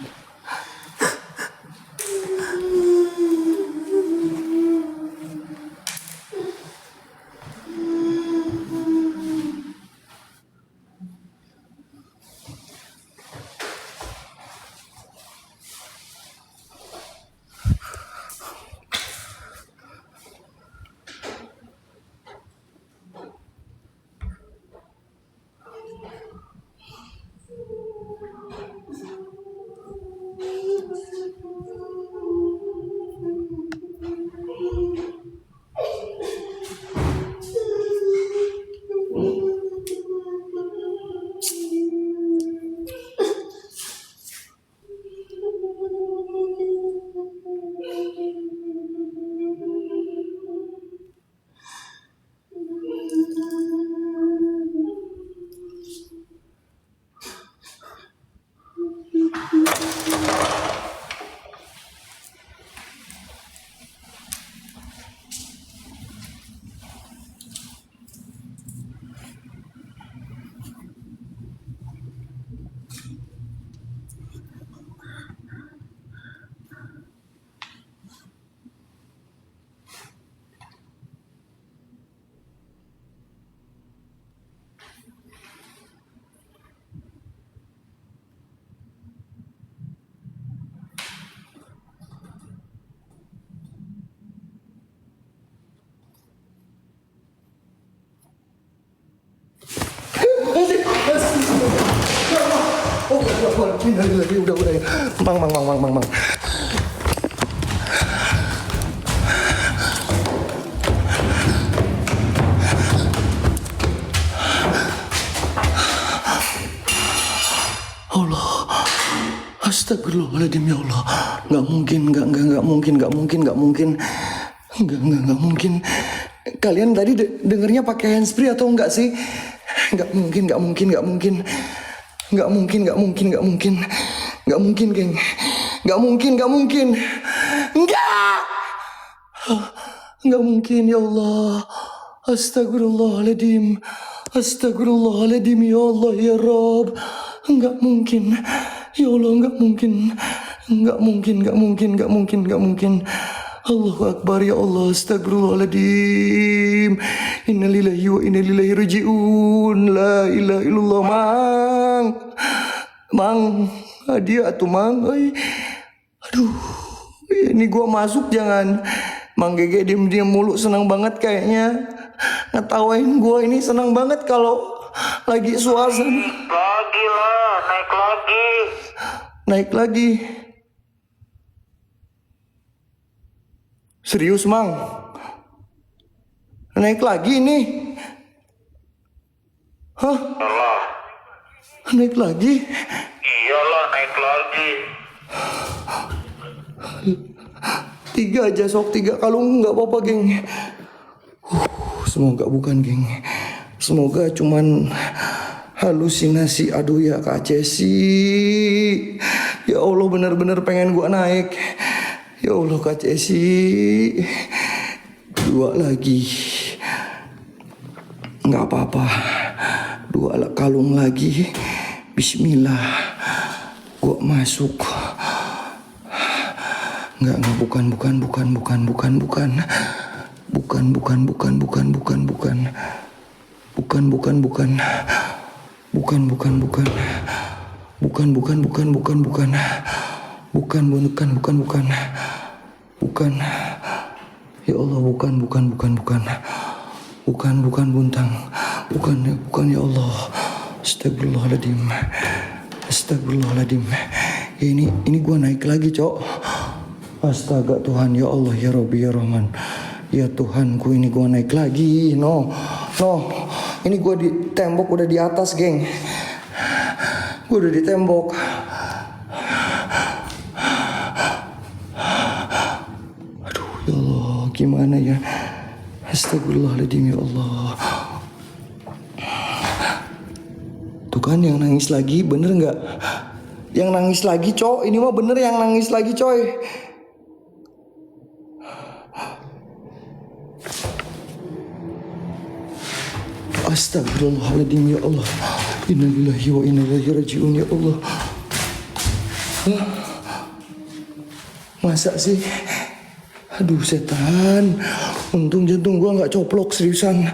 Speaker 1: Udah ya. Bang. Allah. Astagfirullahaladzim ya Allah. Gak mungkin. Kalian tadi dengernya pakai handsfree atau enggak sih? Gak mungkin, geng. Gak mungkin ya Allah. Astagfirullahaladzim ya Allah ya Rabb. Gak mungkin ya Allah, gak mungkin. Allahu Akbar ya Allah. Astagfirullahaladzim. Innalillahi wa inna ilaihi raji'un. La ilaha illallah. Mang, hadiah tuh Mang. Aduh, ini gua masuk jangan. Mang Gege diem mulu, senang banget kayaknya. Ngetawain gua ini senang banget kalau lagi suasana.
Speaker 3: Lagi lah,
Speaker 1: Naik lagi. Serius Mang? Naik lagi nih? Hah? Naik lagi?
Speaker 3: Iyalah, naik lagi.
Speaker 1: 3 aja sok, 3 kalung nggak apa-apa geng. Semoga bukan geng. Semoga cuman halusinasi. Aduh ya Kak Cesi. Ya Allah bener-bener pengen gua naik. Ya Allah Kak Cesi. 2 lagi. Nggak apa-apa. 2 kalung lagi. Bismillah. Gua masuk. Enggak, bukan. Bukan. Ya Allah, bukan Buntang. Bukan ya Allah. Astagfirullahaladzim. Ini gua naik lagi, Cok. Astaga Tuhan, ya Allah, ya Rabbi, ya Rahman. Ya Tuhanku, ini gua naik lagi. No. Ini gua di tembok, udah di atas, geng. Gua udah di tembok. Aduh, ya Allah, gimana ya? Astagfirullahaladzim, ya Allah. Tuh kan yang nangis lagi, bener nggak? Yang nangis lagi, Cok. Ini mah bener yang nangis lagi, coy. Astagfirullahaladzim, ya Allah. Innalillahi wa inna ilaihi raji'un, ya Allah. Masa sih? Aduh setan. Untung jantung gua nggak coplok, seriusan.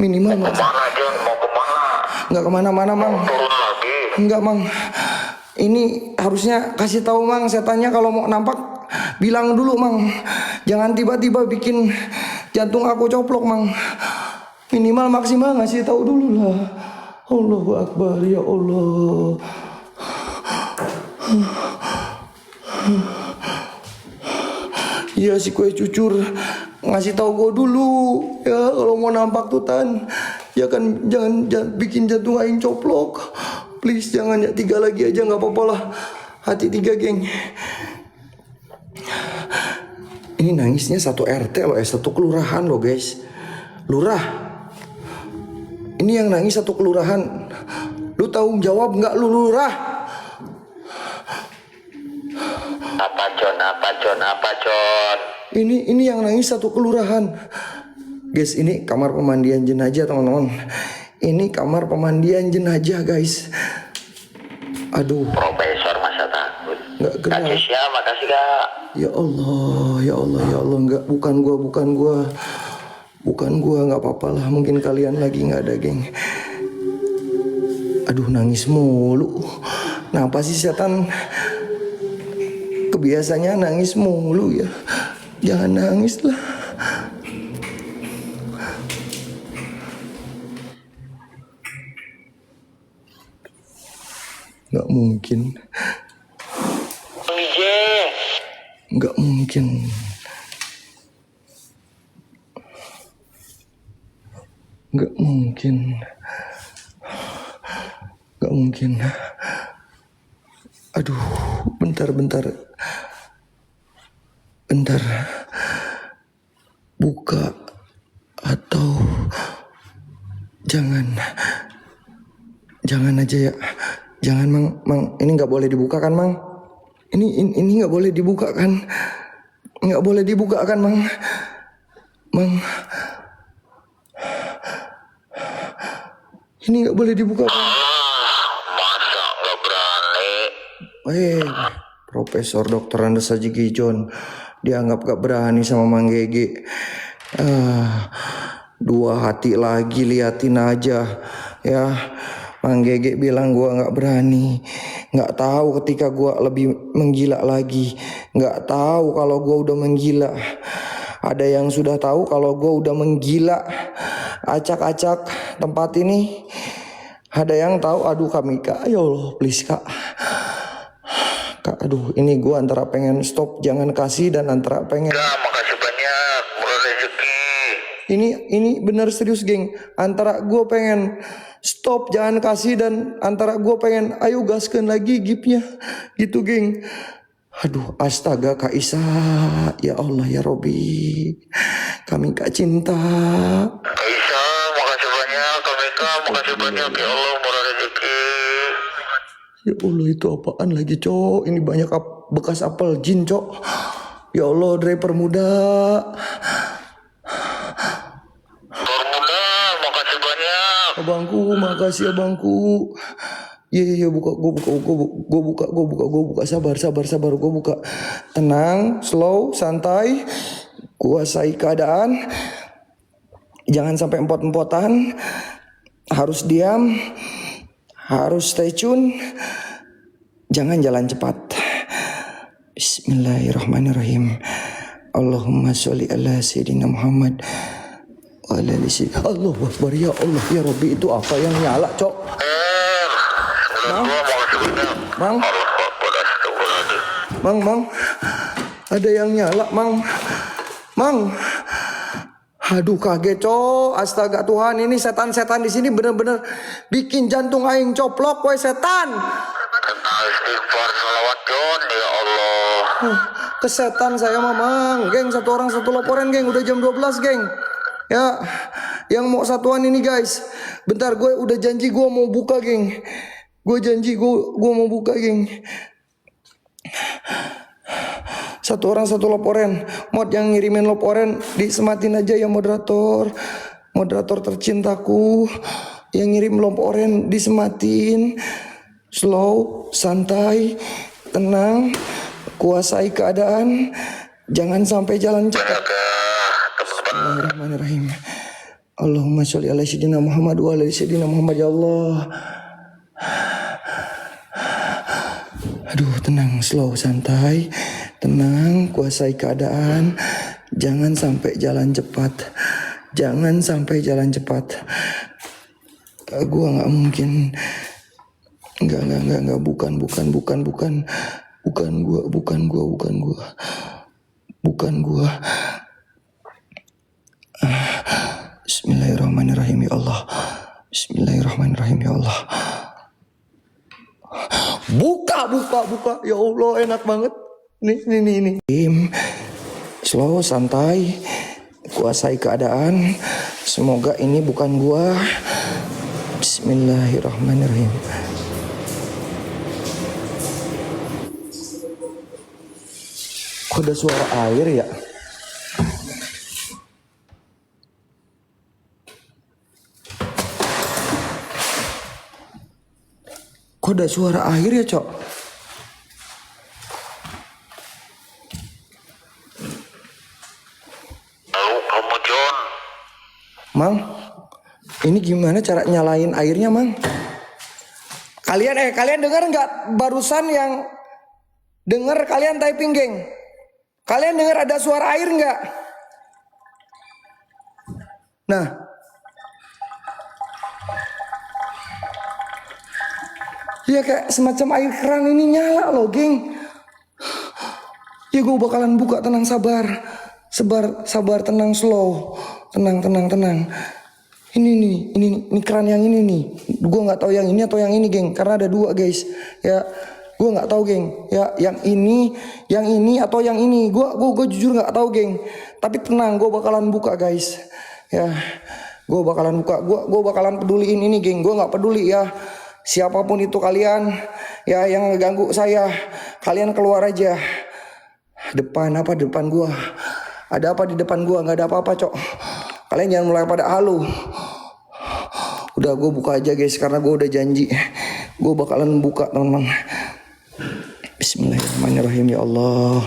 Speaker 1: Minimal
Speaker 3: Mau kemana, John? Mau kemana?
Speaker 1: nggak kemana-mana, Mang.
Speaker 3: Turun lagi.
Speaker 1: Enggak, Mang. Ini harusnya kasih tahu, Mang. Setannya kalau mau nampak bilang dulu, Mang. Jangan tiba-tiba bikin jantung aku coplok, Mang. Minimal maksimal ngasih tahu dulu lah. Allahu Akbar, ya Allah. Iya si kue cucur ngasih tahu gue dulu ya kalau mau nampak tutan. Ya kan jangan bikin jantung aing coplok. Please jangan ya, 3 lagi aja nggak apa-apa lah. Hati 3 geng. Ini nangisnya 1 RT loh, 1 kelurahan loh guys. Lurah. Ini yang nangis 1 kelurahan. Lu tanggung jawab nggak lu, lurah?
Speaker 3: Apa, John?
Speaker 1: Ini yang nangis 1 kelurahan. Guys, ini kamar pemandian jenazah, teman-teman. Ini kamar pemandian jenazah, guys. Aduh.
Speaker 3: Profesor masa takut.
Speaker 1: Nggak gerak.
Speaker 3: Kak Cisya, makasih Kak.
Speaker 1: Ya Allah, enggak, bukan gua, nggak apa-apa lah, mungkin kalian lagi nggak ada geng. Aduh nangis mulu, kenapa sih setan? Kebiasaannya nangis mulu ya, jangan nangis lah. Nggak mungkin. Nggak mungkin. Nggak mungkin. Aduh, bentar. Buka atau jangan aja ya. Jangan, Mang. Ini nggak boleh dibuka kan, Mang? Ini nggak boleh dibuka kan? Nggak boleh dibuka kan, Mang? Ini nggak boleh dibuka kan?
Speaker 3: Masa nggak berani?
Speaker 1: Profesor Dr. Andes Haji Gijon dianggap gak berani sama Mang Gege. 2 hati lagi, liatin aja ya. Mang Gege bilang gua nggak berani, nggak tahu ketika gua lebih menggila lagi, nggak tahu kalau gua udah menggila. Ada yang sudah tahu kalau gua udah menggila, acak-acak tempat ini. Ada yang tahu. Aduh kami Kak, ya Allah please Kak, aduh ini gua antara pengen stop jangan kasih dan antara pengen.
Speaker 3: Ya, makasih banyak, murah rezeki.
Speaker 1: Ini benar serius geng. Antara gue pengen Stop, jangan kasih. Dan antara gue pengen ayo gaskan lagi gipnya gitu geng. Aduh astaga Kak Isa, ya Allah ya Robi, kami Kak cinta.
Speaker 3: Aisyah, makasih banyak. Kamika, makasih banyak. Ya Allah, murah rezeki.
Speaker 1: Ya Allah itu apaan lagi cok, ini banyak bekas apel jin cok. Ya Allah driver muda.
Speaker 3: Muda, makasih banyak.
Speaker 1: Abangku, makasih abangku. Iya buka, sabar, gue buka. Tenang, slow, santai, kuasai keadaan. Jangan sampai empot-empotan. Harus diam, harus stay tune. Jangan jalan cepat. Bismillahirrahmanirrahim. Allahumma sholli ala sayyidina Muhammad. Allahu Akbar, ya Allah ya Rabbi, itu apa yang nyala cok? Mang, Mang, Mang, ada yang nyala Mang. Aduh kaget cok, astaga Tuhan, ini setan-setan di sini bener-bener bikin jantung aing coplok, woi setan.
Speaker 3: Istighfar, salawat Jon, ya Allah.
Speaker 1: Kesetan saya Mang, geng, satu orang satu laporan geng, udah jam 12 geng. Ya, yang mau satuan ini guys, bentar gue udah janji gue mau buka geng. Gue janji gue mau buka geng. Satu orang satu laporan. Mod yang ngirimin laporan disematin aja ya moderator. Moderator tercintaku, yang ngirim laporan disematin. Slow, santai, tenang, kuasai keadaan. Jangan sampai jalan cepat. Bismillahirrahmanirrahim. Allahumma sholli ala sayyidina Muhammad wa ala sayyidina Muhammad, ya Allah. Aduh tenang, slow, santai, tenang, kuasai keadaan. Jangan sampai jalan cepat. Jangan sampai jalan cepat. Gua nggak mungkin. Enggak, bukan gua. Bismillahirrahmanirrahim ya Allah. Bismillahirrahmanirrahim ya Allah. Buka. Ya Allah enak banget. Nih. Slow, santai, kuasai keadaan. Semoga ini bukan gua. Bismillahirrahmanirrahim. Kok ada suara air ya? Kok ada suara air ya cok?
Speaker 3: Lalu kamu Jon.
Speaker 1: Mang, ini gimana cara nyalain airnya Mang? Kalian dengar nggak barusan yang dengar kalian typing geng? Kalian dengar ada suara air nggak? Nah, ya kayak semacam air keran ini nyala loh geng. Ya gue bakalan buka, tenang, sabar, tenang, slow, tenang. Ini keran yang ini nih. Gue nggak tahu yang ini atau yang ini geng, karena ada dua guys. Ya, gue nggak tahu geng. Ya, yang ini atau yang ini. Gue jujur nggak tahu geng. Tapi tenang, gue bakalan buka guys. Ya, gue bakalan buka. Gue bakalan peduliin ini geng. Gue nggak peduli ya. Siapapun itu kalian ya yang ngeganggu saya, kalian keluar aja. Depan gua? Ada apa di depan gua? Nggak ada apa-apa cok. Kalian jangan mulai pada halu. Udah gue buka aja guys, karena gue udah janji. Gue bakalan buka teman-teman. Bismillahirrahmanirrahim ya Allah.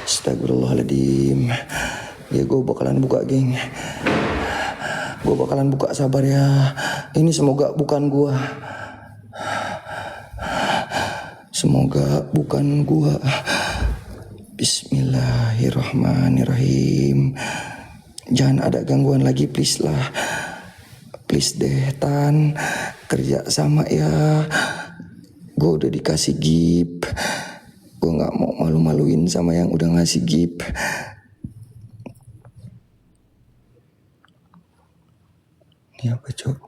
Speaker 1: Astagfirullahaladzim. Ya gue bakalan buka geng. Gue bakalan buka, sabar ya. Ini semoga bukan gua. Semoga bukan gua. Bismillahirrahmanirrahim. Jangan ada gangguan lagi please lah. Please deh Tan, kerja sama ya. Gue udah dikasih gift. Gue gak mau malu-maluin sama yang udah ngasih gift. Ini apa cok?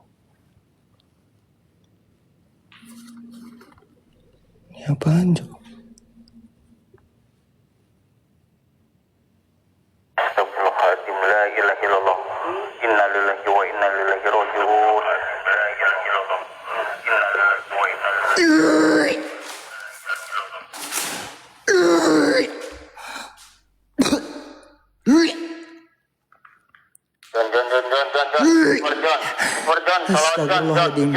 Speaker 1: Apaan, Cok?
Speaker 3: Astagfirullahaladzim, la ilaha illallah. Inna lillahi wa inna ilaihi raji'un. La ilaha illallah. Inna lillahi wa inna ilaihi
Speaker 1: Astagfirullahaladzim.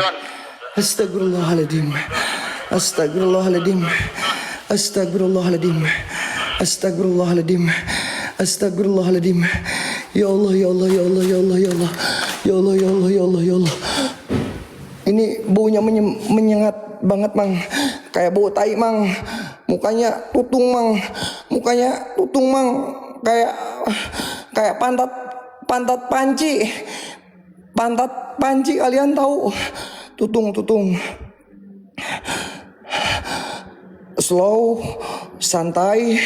Speaker 1: Astagfirullahaladzim. Astagfirullahaladzim. Astagfirullahaladzim. Astagfirullahaladzim. Astagfirullahaladzim. Ya Allah, ya Allah, ya Allah, ya Allah, ya Allah. Ya Allah, ya Allah, ya Allah, ya Allah. Ini baunya menyengat banget, Mang. Kayak bau tai, Mang. Mukanya tutung, Mang. Mukanya tutung, Mang. Kayak pantat panci. Pantat panci kalian tahu. Tutung. Slow, santai,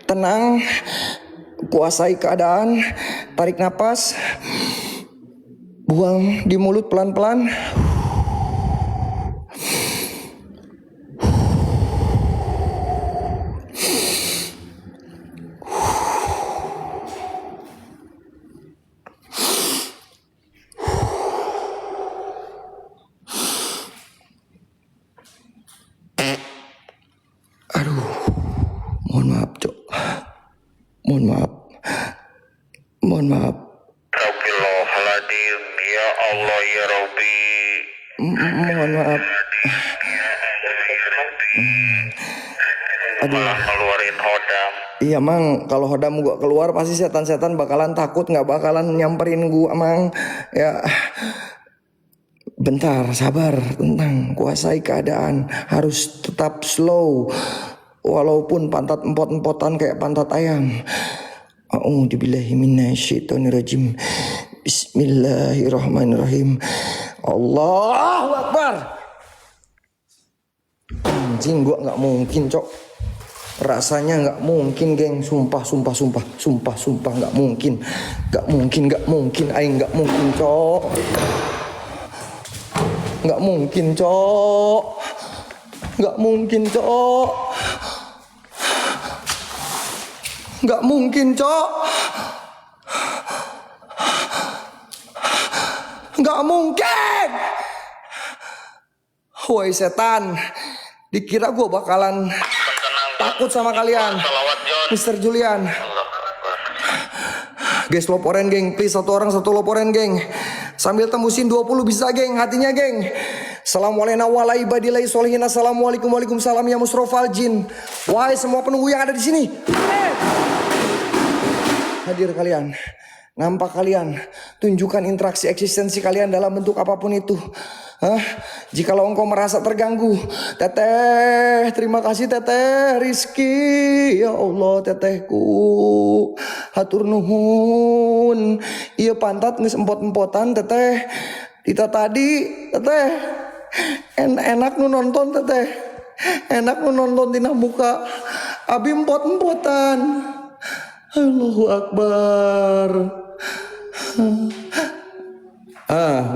Speaker 1: tenang, kuasai keadaan, tarik napas, buang di mulut pelan-pelan. Aduh, mohon maaf, Cok. Mohon maaf.
Speaker 3: Astagfirullahaladzim, ya Allah ya Rabbi.
Speaker 1: Mohon maaf. Aduh.
Speaker 3: Malah ngeluarin hodam.
Speaker 1: Iya, Mang, kalau hodam gua keluar pasti setan-setan bakalan takut, nggak bakalan nyamperin gua, Mang. Ya. Bentar, sabar, tenang, kuasai keadaan, harus tetap slow, walaupun pantat empot-empotan kayak pantat ayam. A'udzubillahi minasyaitonirrajim. Bismillahirrahmanirrahim. Allahu Akbar. Anjing, gua nggak mungkin, Cok. Rasanya nggak mungkin, geng. Sumpah nggak mungkin, aing nggak mungkin, Cok. Nggak mungkin, Cok. Nggak mungkin, Cok. Nggak mungkin, Cok. Nggak mungkin. Woi setan, dikira gue bakalan takut sama kalian. Mr. Julian. Guys, loporen, geng. Please, satu orang satu loporen, geng. Sambil tembusin 20 bisa, geng. Hatinya, geng. Assalamualaikum warahmatullahi wabarakatuh. Assalamualaikum, waalaikumsalam ya musrofal jin. Wahai semua penunggu yang ada di sini. Hadir kalian. Nampak kalian. Tunjukkan interaksi eksistensi kalian dalam bentuk apapun itu. Jikalau engkau merasa terganggu, Teteh, terima kasih Teteh Rizky, ya Allah Tetehku, hatur nuhun. Iya pantat geus empot-empotan Teteh. Kita tadi Teteh enak nu nonton Teteh. Enak nu nonton tina muka. Abi empot-empotan. Allahu Akbar.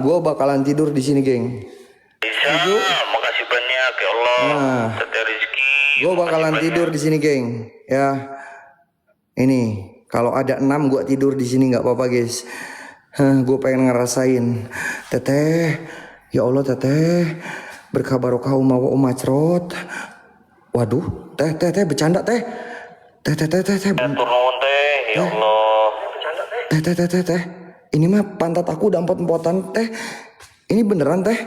Speaker 1: Gue bakalan tidur di sini, geng.
Speaker 3: Bisa, makasih banyak ya Allah. Teteh Rizky.
Speaker 1: Gue bakalan tidur di sini, geng. Ya, ini kalau ada 6 gue tidur di sini nggak apa-apa, guys. Gue pengen ngerasain, Teteh. Ya Allah, Teteh. Berkah barokah umawa umacrot. Waduh, Teh, bercanda Teh. Teh.
Speaker 3: Turun teh, ya Allah.
Speaker 1: Teh. Ini mah pantat aku udah empot-empotan, Teh. Ini beneran, Teh.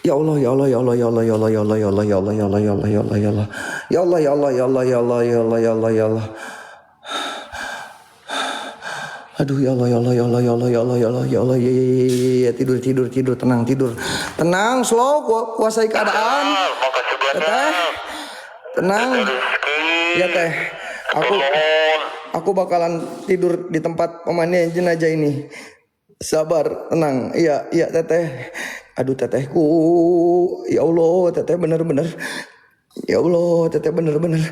Speaker 1: Ya Allah. Aduh, ya Allah. Ya, tidur, tenang, slow, kuasai keadaan.
Speaker 3: Makasih banyak.
Speaker 1: Teh. Tenang. Ya, Teh. Aku bakalan tidur di tempat pemandian jenazah ini. Sabar, tenang. Iya, Teteh. Aduh, Tetehku. Ya Allah, Teteh bener-bener. Ya Allah, Teteh bener-bener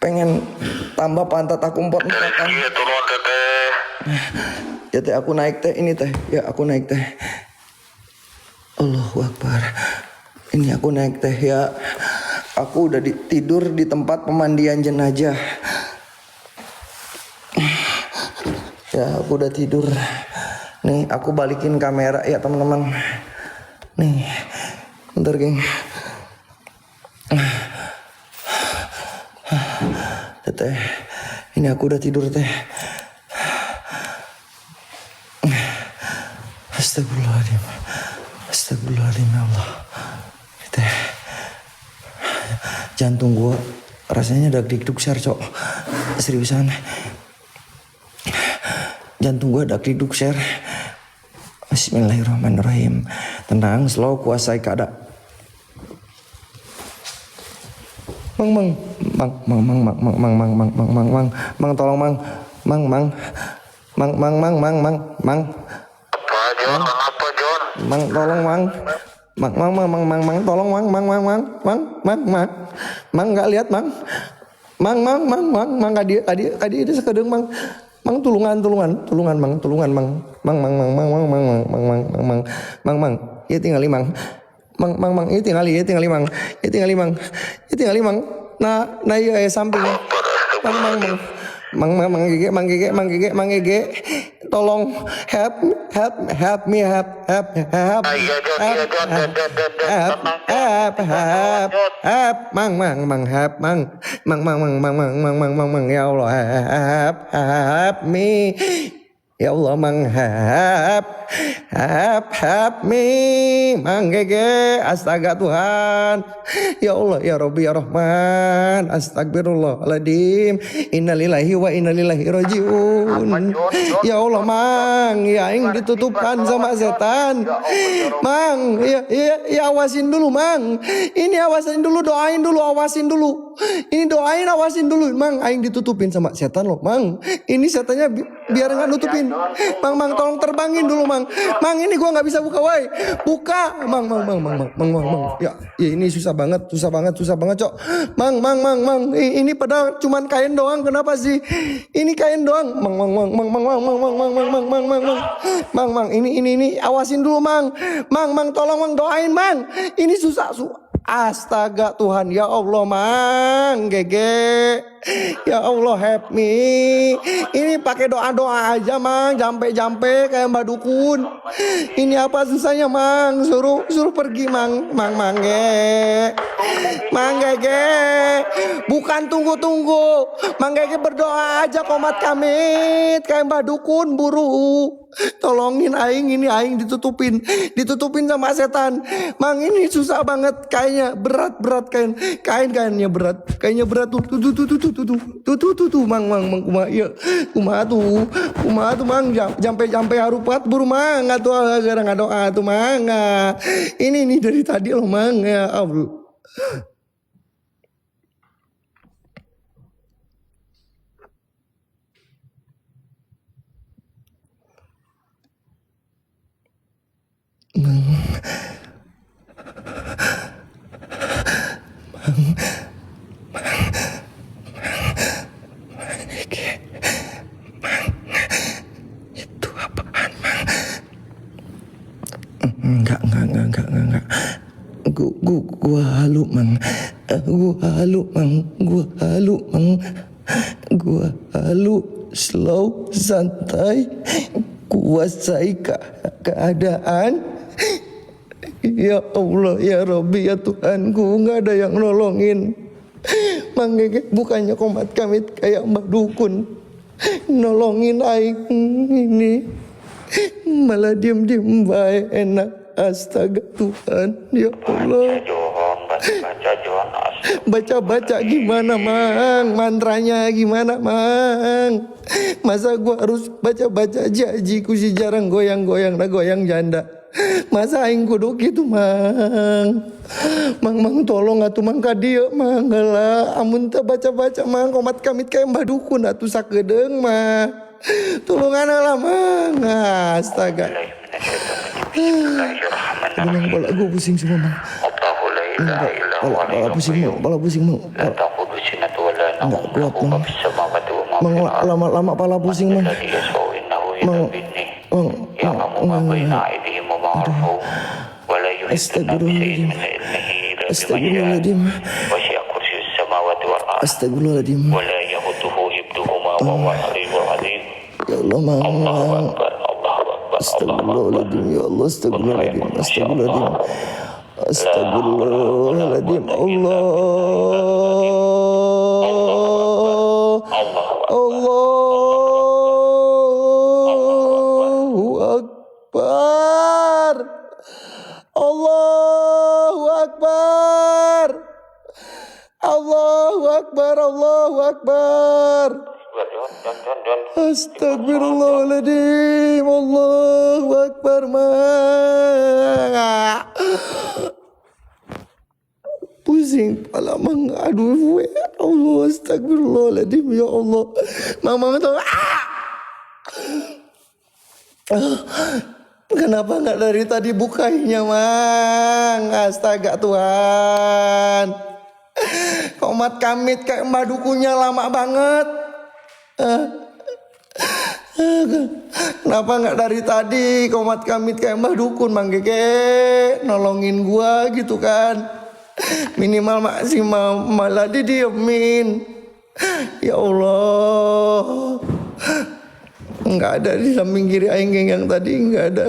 Speaker 1: pengen tambah pantat aku empot-empotan.
Speaker 3: Iya, turun Teteh.
Speaker 1: Ya, Teh, aku naik, Teh. Ini, Teh. Ya, aku naik, Teh. Allahu Akbar. Ini aku naik, Teh, ya. Aku udah tidur di tempat pemandian jenazah. Ya, aku udah tidur. Nih, aku balikin kamera ya teman-teman. Nih, bentar geng. Teh, ini aku udah tidur teh. Astagfirullahaladzim. Astagfirullahaladzim ya Allah. Teh, jantung gua rasanya dak-dikduk share cok. Seriusan. Jantung gua dak-dikduk share. Bismillahirrahmanirrahim. Tenang, slow, kuasai keadaan. Mang, tolong mang. Mang.
Speaker 3: Apa John? Apa John?
Speaker 1: Mang, tolong mang. Tolong mang, nggak lihat mang. Mang, adi itu sekedeng mang. Mang tulungan mang. Iya tinggali mang. Mang, iya tinggali mang. Nah iya samping. Mang gege. Tolong help me. Mang ya Allah help me. Ya Allah mang help me. Mang gege, astaga Tuhan. Ya Allah ya Rabbi ya Rahman. Astagfirullahaladzim. Innalillahi wa innalillahi rajiun. Ya Allah mang, ya aing ditutupkan sama setan. Mang, ya awasin dulu mang. Ini awasin dulu, doain dulu, awasin dulu. Ini doain, awasin dulu mang. Aing ditutupin sama setan loh mang. Ini setannya biar nggak nutupin. Mang, tolong terbangin dulu mang. Mang, ini gua nggak bisa buka woi. Buka, mang. Ya, ini susah banget cok. Mang. Ini padahal cuman kain doang. Kenapa sih? Ini kain doang. Mang. Ini awasin dulu mang. Mang, tolong mang doain mang. Ini susah. Astaga Tuhan ya Allah mang gege. Ya Allah help me. Ini pakai doa aja mang. Jampe kayak Mbak Dukun. Ini apa susahnya mang? Suruh pergi mang gege. Bukan tunggu. Mang gege berdoa aja komat kamit kayak Mbak Dukun buru. Tolongin aing, ini aing ditutupin sama setan. Mang ini susah banget kayaknya, berat kainnya berat tuh mang kumaha tuh mang jampe harupat buru mang atuh gara ngadoa tuh mang. Ini dari tadi loh mang ya Allah. Itu apaan mang? Enggak. Gua halu mang. Gua halu, slow, santai, kuasai keadaan. Ya Allah ya Rabbi ya Tuhanku, nggak ada yang nolongin. Mang Gege bukannya komat kamit kayak Mbak Dukun nolongin aing ini, malah diem baik enak. Astaga Tuhan ya Allah. Baca gimana mang? Mantranya gimana mang? Masa gua harus baca jaji ku si jarang goyang janda. Masa aing kudu gitu mang? Mang tolong atuh mang ka dieu mang heula. Amun teu baca mang komat kamit kayak Mbah Dukun atuh sakedeung mah. Tulungan heula mang. Astaga. Aduh kepala gue pusing semua mang. Kepala pusing mang. Enggak kuat mang. Lama kepala pusing mang. Astagfirullahaladzim.
Speaker 3: السماوات والأرض
Speaker 1: Astagfirullahaladzim.
Speaker 3: ولا يؤوده حفظهما وهو العلي العظيم.
Speaker 1: Ya Allah,
Speaker 3: الله
Speaker 1: Mang.
Speaker 3: أكبر الله أكبر الله
Speaker 1: Astagfirullahaladzim. Ya Allah, astagfirullahaladzim.
Speaker 3: أكبر.
Speaker 1: Astagfirullahaladzim. Astagfirullahaladzim. Allah.
Speaker 3: الله
Speaker 1: Allahu Akbar. Allahu Akbar. Allahu Akbar. Allahu Akbar. Astagfirullahaladzim. Allahu Akbar. Pusing kepala Mang. Aduh, ya Allah, astagfirullahaladzim. Ya Allah, Mama tahu. Kenapa nggak dari tadi bukainya, Mang? Astaga Tuhan. Komat kamit kayak mbak dukunya lama banget. Kenapa nggak dari tadi komat kamit kayak mbah dukun, Mang Gege nolongin gua gitu kan? Minimal maksimal malah didiemin. Ya Allah, nggak ada di samping kiri aing geng yang tadi, nggak ada.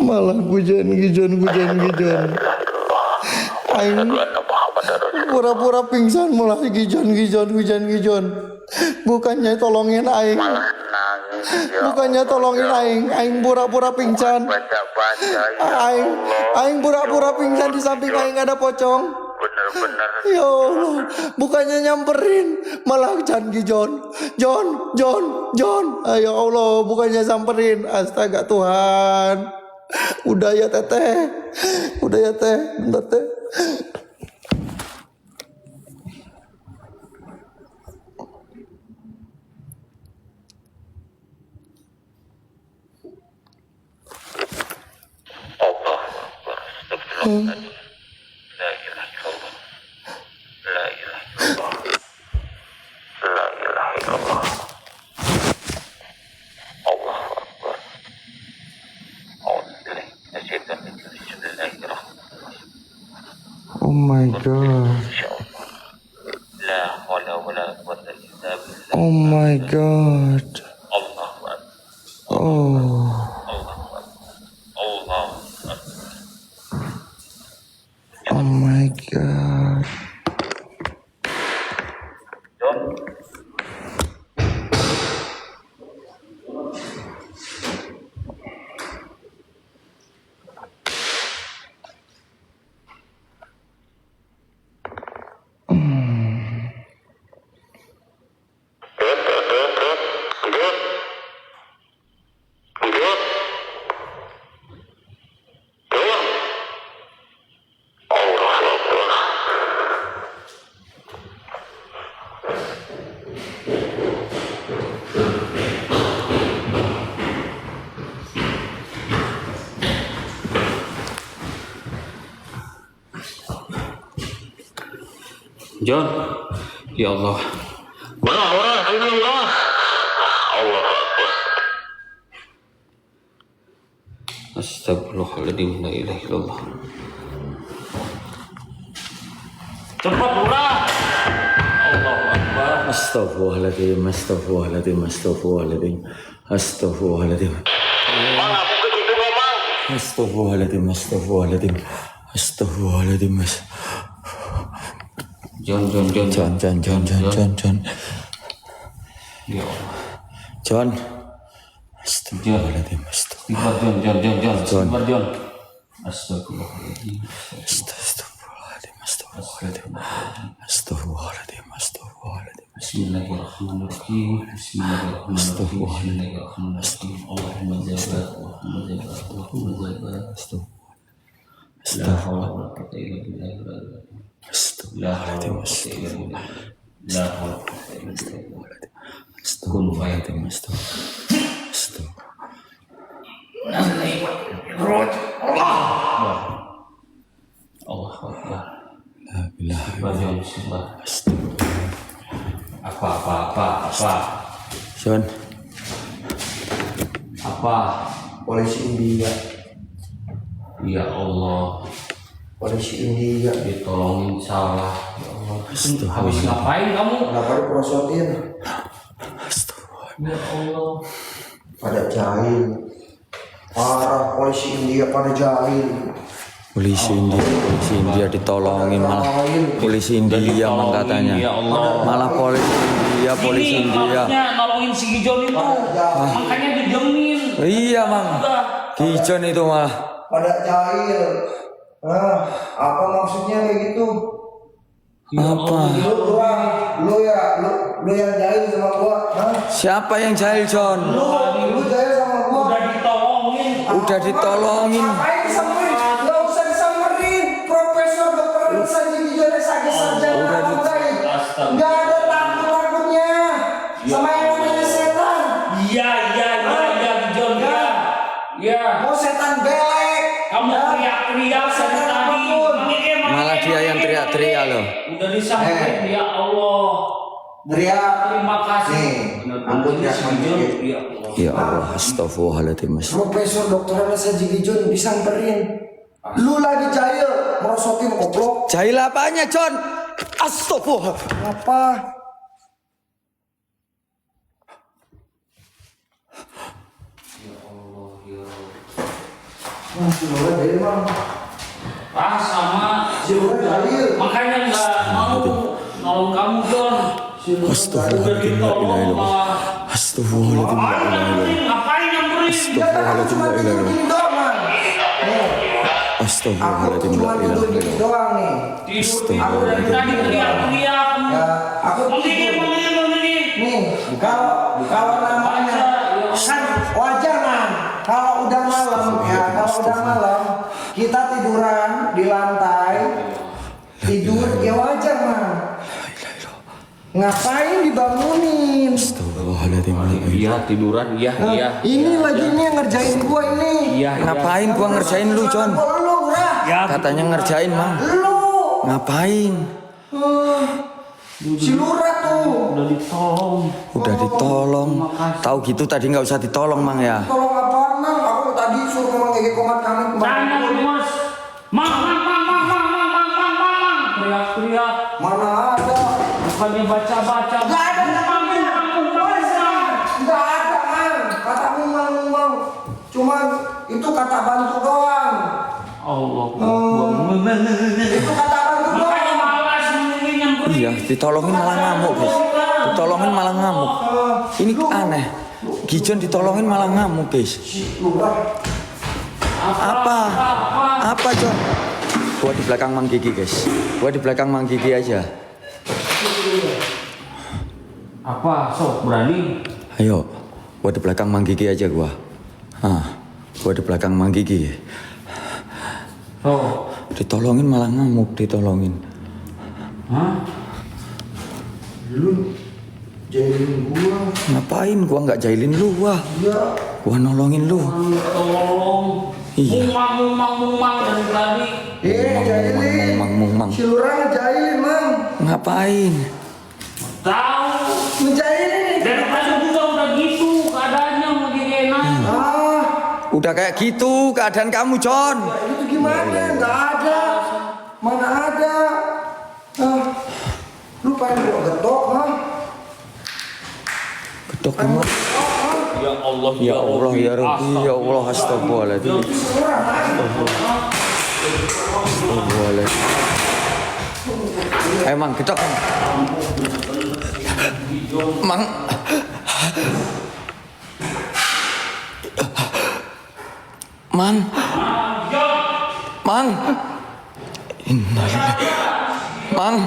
Speaker 1: Malah gujan. Aing pura-pura pingsan malah gijon. Bukannya tolongin aing. Bukannya tolongin aing pura-pura pingsan. Aing pura-pura pingsan di samping aing ada pocong.
Speaker 3: Bener-bener.
Speaker 1: Ya Allah, bukannya nyamperin malah Jon. Ya Allah, bukannya samperin. Astaga Tuhan. Udah ya teteh, bentar teh.
Speaker 3: Allah Akbar. Astagfirullahaladzim. La ilaha illallah. La ilaha illallah. La ilaha illallah. Allah Akbar.
Speaker 1: Oh my God.
Speaker 3: La hawla wala quwwata illa billah.
Speaker 1: Oh my God.
Speaker 3: Allahu Akbar.
Speaker 1: Oh.
Speaker 3: Allahu Akbar. Allahu Akbar.
Speaker 1: Oh my God.
Speaker 3: Jon. Jon, ya Allah.
Speaker 2: Allah Akbar.
Speaker 3: Astagfirullahaladzim. La ilaha illallah.
Speaker 2: Cepat lurah. Allahu Akbar.
Speaker 4: Astagfirullahaladzim, astagfirullahaladzim, astagfirullahaladzim, astagfirullahaladzim.
Speaker 3: Mang, aku ketutup Mang.
Speaker 4: Astagfirullahaladzim, astagfirullahaladzim, astagfirullahaladzim, mas.
Speaker 2: John.
Speaker 4: John.
Speaker 2: Ya Allah.
Speaker 4: John. Astagfirullahaladzim,
Speaker 2: Istighfar John. Istighfar John. Astagfirullahaladzim.
Speaker 4: Astagfirullahaladzim, astagfirullahaladzim.
Speaker 2: Bismillahirrahmanirrahim. Bismillahirrahmanirrahim. Allahumma jaga. La hawla wa la quwwata illa billah. La hawla wa la quwwata illa billah. La hawla wa la quwwata illa billah. Kun fayakun. Allah Akbar. Apa?
Speaker 4: John.
Speaker 2: Apa?
Speaker 1: Polisi India.
Speaker 2: Ya Allah,
Speaker 1: Polisi India.
Speaker 2: ditolongin salah. Ya Allah. Habis ngapain kamu?
Speaker 1: Kenapa diprosotin?
Speaker 2: Ya Allah.
Speaker 1: Pada jahil. Parah, polisi India pada jahil.
Speaker 4: Polisi India ditolongin malah. Polisi India mang katanya.
Speaker 2: Ya Allah.
Speaker 4: Malah polisi India.
Speaker 2: Maksudnya nolongin si Gijon itu. Makanya didemin.
Speaker 4: Iya mang. Gijon itu malah.
Speaker 1: Pada jahil. Apa maksudnya kayak gitu?
Speaker 4: Apa?
Speaker 1: Lu yang jahil sama gua.
Speaker 4: Siapa yang jahil, John?
Speaker 1: Lu jahil sama gua.
Speaker 4: Udah ditolongin.
Speaker 1: Ngapain disamperin? Gak usah disamperin. Profesor dokter Saji Gijon Sagi sarjana baik. Gak ada takutnya sama yang namanya setan.
Speaker 2: Iya, Gijon ya. Ya.
Speaker 1: Mau setan belek.
Speaker 2: Kamu teriak-teriak dari tadi.
Speaker 4: Malah dia yang teriak-teriak loh.
Speaker 2: Udah disampaikan ya Allah.
Speaker 1: Teriak.
Speaker 2: Terima kasih.
Speaker 1: Nih, aku teriak
Speaker 2: Si Gijon, ya Allah.
Speaker 4: Ya Allah, astagfirullahaladzim.
Speaker 1: Profesor dokter Saji Gijon disamperin. Lu lagi jahil, merosotin koplok.
Speaker 4: Jahil apanya, John? Astagfirullah.
Speaker 1: Apa? Masih lu jahil bang.
Speaker 2: Sama.
Speaker 1: Si lu jahil.
Speaker 2: Makanya nggak mau nolong kamu John.
Speaker 4: Astagfirullahaladzim, la ilaha illallah. Astagfirullahaladzim, la ilaha illallah.
Speaker 2: Ngapain nyamperin?
Speaker 4: Astagfirullahaladzim, la ilaha illallah.
Speaker 1: Begini doang man.
Speaker 4: Astagfirullahaladzim, la
Speaker 1: Cuma
Speaker 4: ilaha
Speaker 1: tidur
Speaker 4: illallah.
Speaker 1: dikit doang nih.
Speaker 2: Tidur dari tadi teriak-teriak.
Speaker 1: Ya, aku tidur. Nih, kalau namanya kan wajar man. Kalau udah malam ya, kalau udah malam kita tiduran di lantai tidur ya wajar man. Ngapain dibangunin?
Speaker 4: Astagfirullahaladzim, la ilaha illallah.
Speaker 2: Iya tiduran, iya.
Speaker 1: Ini lagi nih yang ngerjain gua ini.
Speaker 2: Iya.
Speaker 4: Ngapain gua ngerjain lu, John?
Speaker 1: Lu, Rah.
Speaker 4: Katanya ngerjain, Mang.
Speaker 1: Lu.
Speaker 4: Ngapain?
Speaker 1: Si Lurah tuh.
Speaker 2: Udah ditolong.
Speaker 4: Tahu gitu tadi nggak usah ditolong, Mang ya.
Speaker 1: Tolong apaan Mang? Aku tadi suruh ngomong kayak komat kami
Speaker 2: Tanya
Speaker 1: kemarin.
Speaker 2: Mas. Mang. Teriak-teriak.
Speaker 1: Mana ada?
Speaker 2: Bukannya baca-baca.
Speaker 1: Gak ada kata mumang. Gak ada Mang. Kata mumang. Cuman itu kata bantu doang.
Speaker 2: Allah.
Speaker 1: Itu kata bantu doang.
Speaker 2: Makanya malas nyamperin.
Speaker 4: Iya, ditolongin malah ngamuk, guys. Ditolongin malah ngamuk. Ini aneh. Gijon ditolongin malah ngamuk, guys.
Speaker 1: Si Lurah.
Speaker 4: Apa, John? Gua di belakang Mang Gigi, guys. Gua di belakang Mang Gigi aja.
Speaker 2: Apa? Sok berani?
Speaker 4: Ayo, gua di belakang Mang Gigi aja gua. Gua di belakang Mang Gigi.
Speaker 2: Oh.
Speaker 4: Ditolongin malah ngamuk, ditolongin.
Speaker 2: Hah?
Speaker 1: Lu jahilin gua.
Speaker 4: Ngapain gua nggak jahilin lu, gua.
Speaker 1: Iya.
Speaker 4: Gua nolongin lu.
Speaker 2: Tolong.
Speaker 4: Iya.
Speaker 2: Mumang dari tadi.
Speaker 1: Jahilin.
Speaker 4: Mumang.
Speaker 1: Si Lurah ngejahilin Mang.
Speaker 4: Ngapain?
Speaker 2: Tahu.
Speaker 1: Ngejahilin.
Speaker 2: Dari tadi juga udah gitu keadaannya mau jadi enak.
Speaker 4: Udah kayak gitu keadaan kamu, John.
Speaker 1: Itu gimana? Nggak ada. Mana ada?
Speaker 4: Astagfirullah.
Speaker 2: Ya Allah,
Speaker 4: Ya Allah, ya Rabbi, ya Allah, astagfirullahaladzim. Astagfirullahaladzim. Ayo Mang, ketok. Mang. Mang. Mang. Innalillahi. Mang.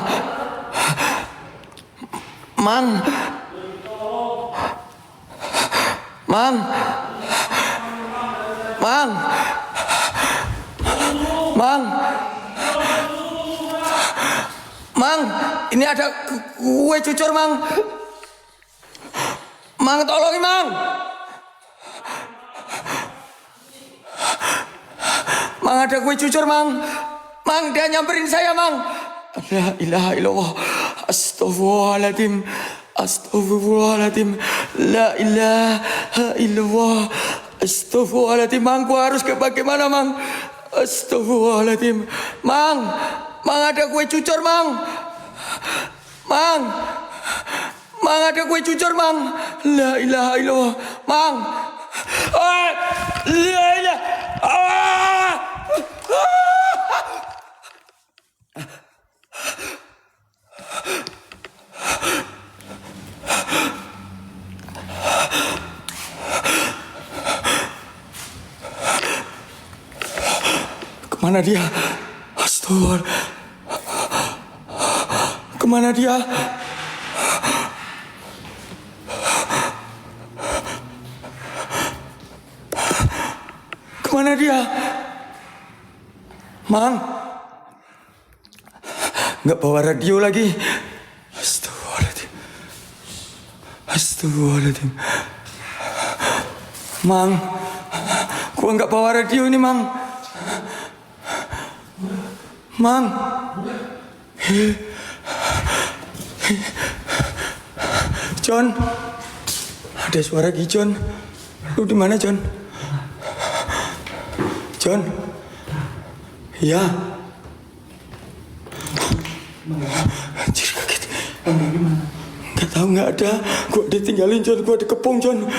Speaker 4: Mang. Mang. Mang. Mang. Mang, ini ada kue cucur, Mang. Mang, tolongin, Mang. Mang, ada kue cucur, Mang. Mang, dia nyamperin saya, Mang. La ilaha illallah. Astagfirullahaladzim. Astagfirullahaladzim. La ilaha illallah. Astagfirullahaladzim. Mang, gua harus ke bagaimana, Mang? Astagfirullahaladzim. Mang, Mang, ada kue cucur, Mang. Mang. Mang, ada kue cucur, Mang. La ilaha illallah. Mang. Ah, la ilaha. Ah. Kemana dia? Astagfirullah. Kemana dia? Kemana dia? Mang. Nggak bawa radio lagi. Astagfirullahaladzim. Astagfirullahaladzim. Mang. Gua nggak bawa radio ini, Mang. Mang. John. Ada suara Ki John. Lu di mana, John? John. Iya. Anjir, kaget. Gak tahu, nggak ada. Gua ditinggalin, John. Gua dikepung, John.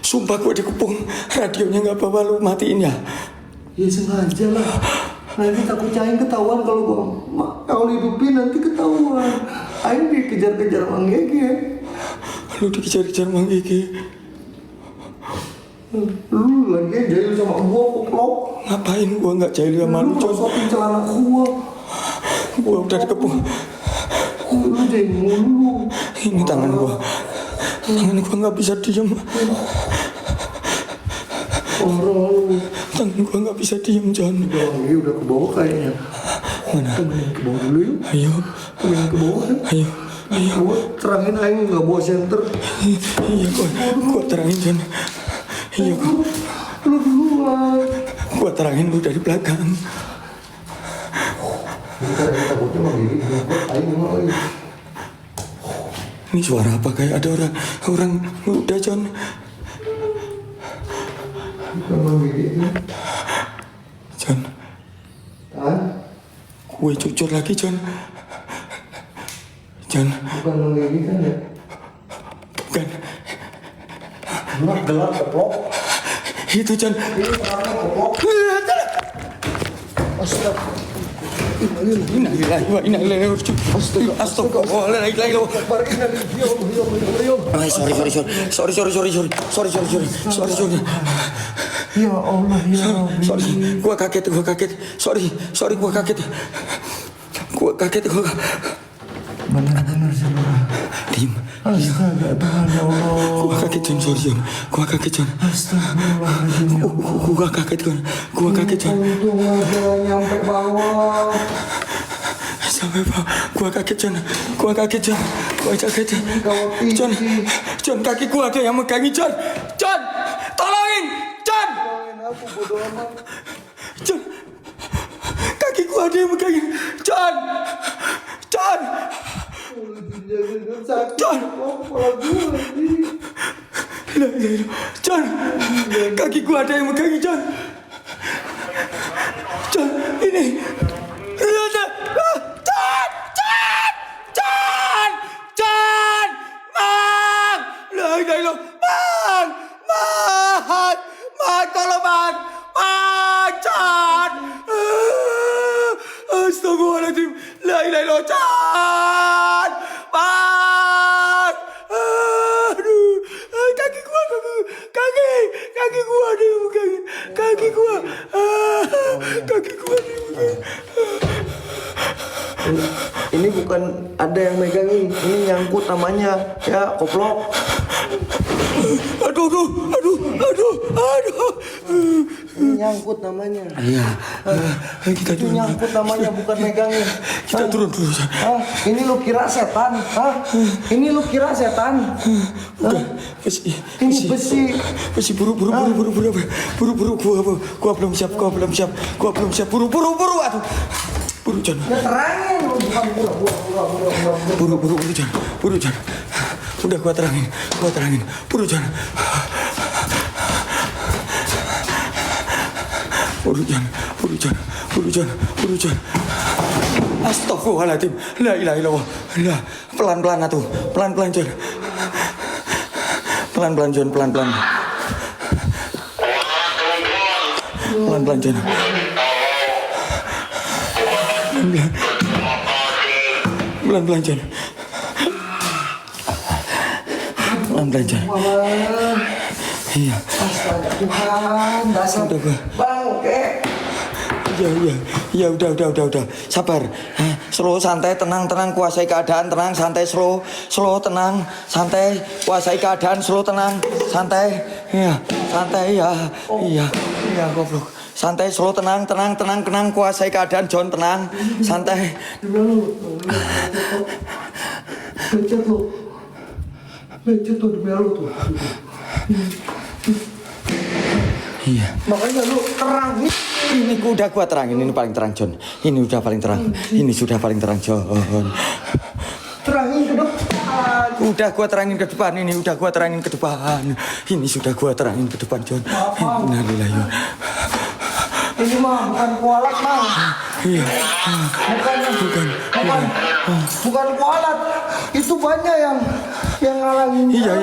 Speaker 4: Sumpah gua dikepung. Radionya nggak bawa, lu matiin ya?
Speaker 1: Ya sengaja lah. Nanti takut Aing ketahuan kalau hidupin nanti ketahuan. Aing dikejar-kejar Mang Gege.
Speaker 4: Lu dikejar-kejar Mang Gege.
Speaker 1: Lu lagi jahil sama gua koplok.
Speaker 4: Ngapain gua nggak jahil sama lu, John?
Speaker 1: Sokin celana gua.
Speaker 4: Gua udah dikepung.
Speaker 1: Lu jahil mulu.
Speaker 4: Ini tangan gua. Tangan gua nggak bisa diem. Tangan gua nggak bisa diem, John.
Speaker 1: Ini udah ke bawah kayaknya.
Speaker 4: Mana?
Speaker 1: Temenin ke bawah dulu yuk.
Speaker 4: Ayo.
Speaker 1: Temenin ke bawah.
Speaker 4: Ayo. Ayo.
Speaker 1: Gua terangin Aing nggak bawa senter.
Speaker 4: Iya, gua terangin, John. Iya,
Speaker 1: Lu duluan.
Speaker 4: gua terangin lu dari belakang.
Speaker 1: Bentar, ini takutnya Mang Gege Aing mulai.
Speaker 4: Ini suara apa? Kayak ada orang udah, John.
Speaker 1: Bukan Mang Gege ini.
Speaker 4: John.
Speaker 1: Kan?
Speaker 4: Kue cucur lagi, John. John.
Speaker 1: Bukan Mang Gege kan ya?
Speaker 4: Bukan.
Speaker 1: Gelap koplok.
Speaker 4: Itu, John.
Speaker 1: Ini terangnya koplok.
Speaker 4: Innalillahi wa inna ilaihi raji'un. Astagfirullahaladzim. Sorry.
Speaker 1: Ya Allah, ya Rabbi.
Speaker 4: Sorry, gua kaget. Sorry, gua kaget.
Speaker 1: Benar-benar sih, Lurah.
Speaker 4: Diam.
Speaker 1: Astaga, Tuhan ya Allah.
Speaker 4: Gua kaget, John. Sorry, John. Gua kaget, John.
Speaker 1: Astagfirullahaladzim, ya Allah.
Speaker 4: Gua kaget, John.
Speaker 1: Untung aja nyampe bawah.
Speaker 4: Sampai bawah. Gua kaget, John. Gua kaget. John, kaki gua ada yang megangin, John. John, tolongin, John.
Speaker 1: Aku bodo amat.
Speaker 4: John, kaki gua ada yang megangin, John. John. John, kaki gua ada yang megangin, John. John, ini. John, La ilaha illallah, John. Bang. Aduh. Kaki gua. Kaki gua aduh, kaki gua. Kaki gua aduh.
Speaker 1: Ini bukan ada yang megangin, ini nyangkut namanya ya koplok.
Speaker 4: Aduh.
Speaker 1: Ini nyangkut namanya.
Speaker 4: Iya. Kita
Speaker 1: Itu nyangkut namanya bukan megangin.
Speaker 4: Kita turun dulu.
Speaker 1: Hah? Ini lu kira setan? Hah? Ini lu kira setan? Hah?
Speaker 4: Besi.
Speaker 1: Ini besi.
Speaker 4: Besi buru. Gua belum siap. Buru. Aduh. Buru John.
Speaker 1: Ya terangin lu bukan buru.
Speaker 4: Buru John. Udah gua terangin. Buru John. Buru John. Astagfirullahaladzim. La ilaha illallah. La. Pelan-pelan atuh. Pelan-pelan John. Pelan-pelan John. Pelan-pelan John. Pelan-pelan John. Iya.
Speaker 1: Astaga Tuhan, dasar
Speaker 4: Udah gua.
Speaker 1: bangke.
Speaker 4: Ya udah. Sabar. Slow, santai, tenang, kuasai keadaan, tenang, santai, slow, tenang, santai, kuasai keadaan, slow, tenang, santai. Iya, santai ya. Iya, goblok. Santai, slow, tenang, kuasai keadaan, John, tenang, santai.
Speaker 1: Becet tuh demi lu tuh.
Speaker 4: Iya.
Speaker 1: Makanya lu terangin.
Speaker 4: Ini udah gua terangin, ini paling terang, John. Ini udah paling terang. Ini sudah paling terang, John.
Speaker 1: Terangin ke depan.
Speaker 4: Udah gua terangin ke depan, ini udah gua terangin ke depan. Ini sudah gua terangin ke depan, John. Innalillahi.
Speaker 1: Ini mah bukan kualat mah.
Speaker 4: Iya.
Speaker 1: Bukan kualat. Itu banyak yang ngalangin.
Speaker 4: Iya.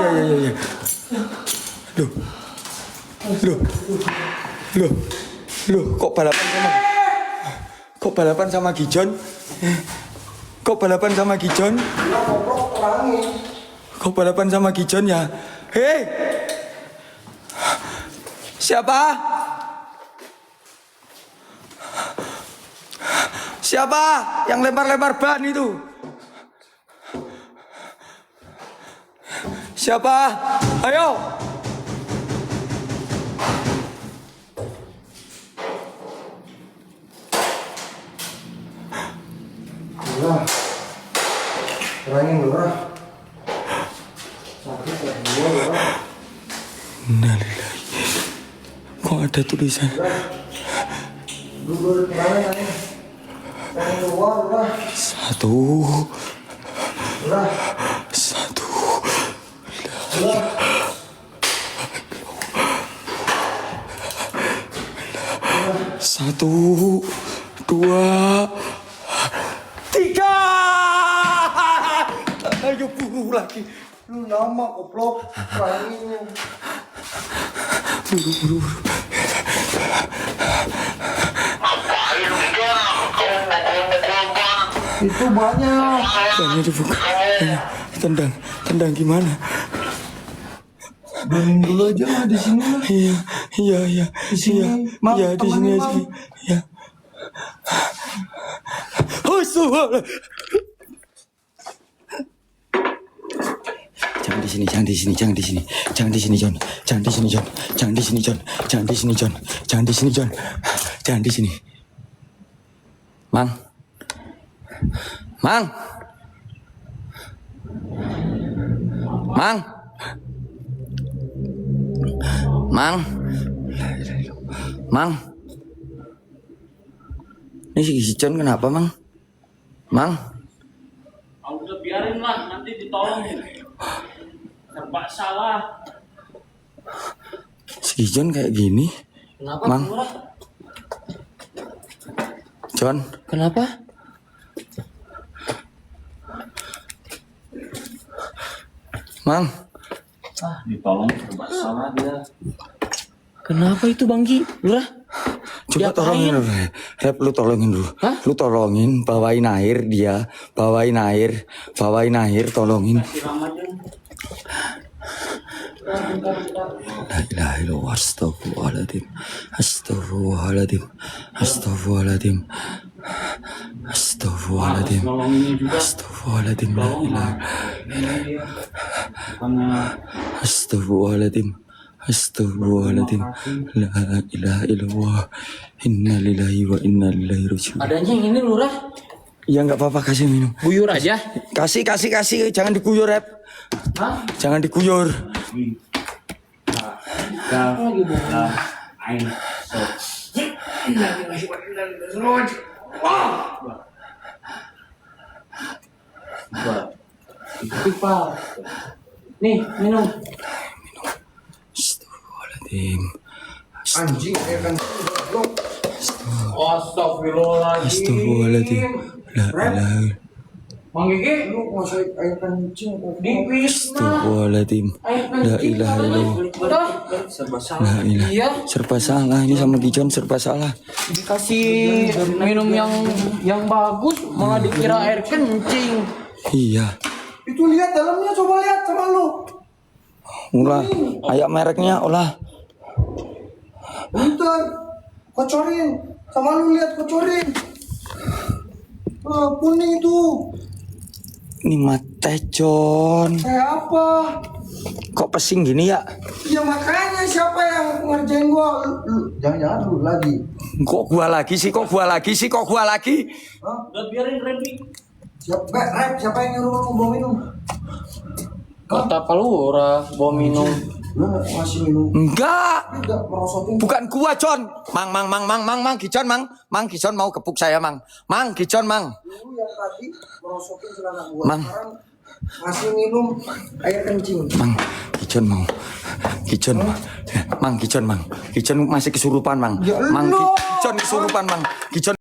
Speaker 4: Loh, kok balapan sama Gijon? Kok balapan sama Gijon? Kok balapan sama Gijon ya? Hei! Siapa? Siapa yang lempar-lempar ban itu? Siapa? Ayo!
Speaker 1: Lah, terangin dulu lah. Sakit ya, dua.
Speaker 4: Innalillahi. Kok ada tulisan?
Speaker 1: Dulu terangin aja. Terangin keluar lah.
Speaker 4: Satu.
Speaker 1: Lah.
Speaker 4: Satu, dua, tiga. Ayo buru lagi.
Speaker 1: Lu nama goblok. Teranginnya.
Speaker 4: Buru.
Speaker 1: Itu banyak.
Speaker 4: Bannya dibuka. Tendang gimana?
Speaker 1: Bangun dulu aja lah di sini lah.
Speaker 4: Iya.
Speaker 1: Di sini. Mam,
Speaker 4: Iya, di sini
Speaker 1: temenin,
Speaker 4: aja.
Speaker 1: Mam.
Speaker 4: Iya. Jangan di sini, John. Jangan di sini. Mang. Ini si John kenapa, Mang?
Speaker 2: Udah biarin lah, nanti ditolong. Serba salah.
Speaker 4: Si John kayak gini.
Speaker 2: Kenapa?
Speaker 4: Mang. John.
Speaker 2: Kenapa?
Speaker 4: Mang.
Speaker 2: Ditolong serba salah dia.
Speaker 5: Kenapa itu Bang Ki? Lurah?
Speaker 4: Coba tolongin dulu, Rep, lu tolongin dulu.
Speaker 2: Hah?
Speaker 4: Lu tolongin, bawain air dia, bawain air, tolongin. La ilaha illallah, astagfirullahaladzim, astagfirullahaladzim, astagfirullahaladzim, astagfirullahaladzim, astagfirullahaladzim, la ilaha astagfirullahaladzim, astagfirullahaladzim, la ilaha illallah, inna lillahi wa inna ilaihi raji'un.
Speaker 2: Ada anjing ini lurah.
Speaker 4: Ya nggak apa-apa, kasih minum.
Speaker 2: Buyur aja.
Speaker 4: Kasih, jangan diguyur, Rep.
Speaker 2: Hah?
Speaker 4: Jangan diguyur.
Speaker 2: Nih, minum.
Speaker 4: Astagfirullahaladzim.
Speaker 1: Anjing air kencing goblok.
Speaker 2: Astagfirullahaladzim.
Speaker 4: Astagfirullahaladzim. La ilaha
Speaker 2: Mang Gigi,
Speaker 1: Lu nguasai air kencing
Speaker 2: dipis mah.
Speaker 4: Astagfirullahaladzim. La ilaha illallah.
Speaker 2: Udah.
Speaker 4: La ilaha.
Speaker 2: Iya.
Speaker 4: Serba salah ini sama Gijon, serba salah.
Speaker 2: Dikasih minum yang bagus, malah dikira air kencing.
Speaker 4: Iya.
Speaker 1: Itu lihat dalamnya, coba lihat sama lu.
Speaker 4: Ulah. Ayo mereknya ulah.
Speaker 1: Bentar, kocorin. Sama lu lihat, kocorin. Kuning itu.
Speaker 4: Ini mate Jon.
Speaker 1: Kayak apa?
Speaker 4: Kok pesing gini ya?
Speaker 1: Ya makanya siapa yang ngerjain gua? Jangan-jangan lu lagi.
Speaker 4: Kok gua lagi sih? Hah?
Speaker 2: Udah biarin Randy.
Speaker 1: Siapa yang nyuruh lu bawa minum?
Speaker 2: Kata Palura, bawa minum.
Speaker 1: Lu ngasih minum.
Speaker 4: Enggak.
Speaker 1: Enggak merosotin.
Speaker 4: Bukan gua, Jon. Mang Gijon, Mang Gijon mau kepuk saya, Mang. Mang Gijon, Mang.
Speaker 1: Lu yang tadi merosotin celana gua.
Speaker 4: Mang.
Speaker 1: Sekarang ngasih minum air kencing.
Speaker 4: Mang Gijon mau. Mang Gijon masih kesurupan, Mang.
Speaker 1: Ya
Speaker 4: Mang
Speaker 1: lu.
Speaker 4: Gijon kesurupan, Mang. Gijon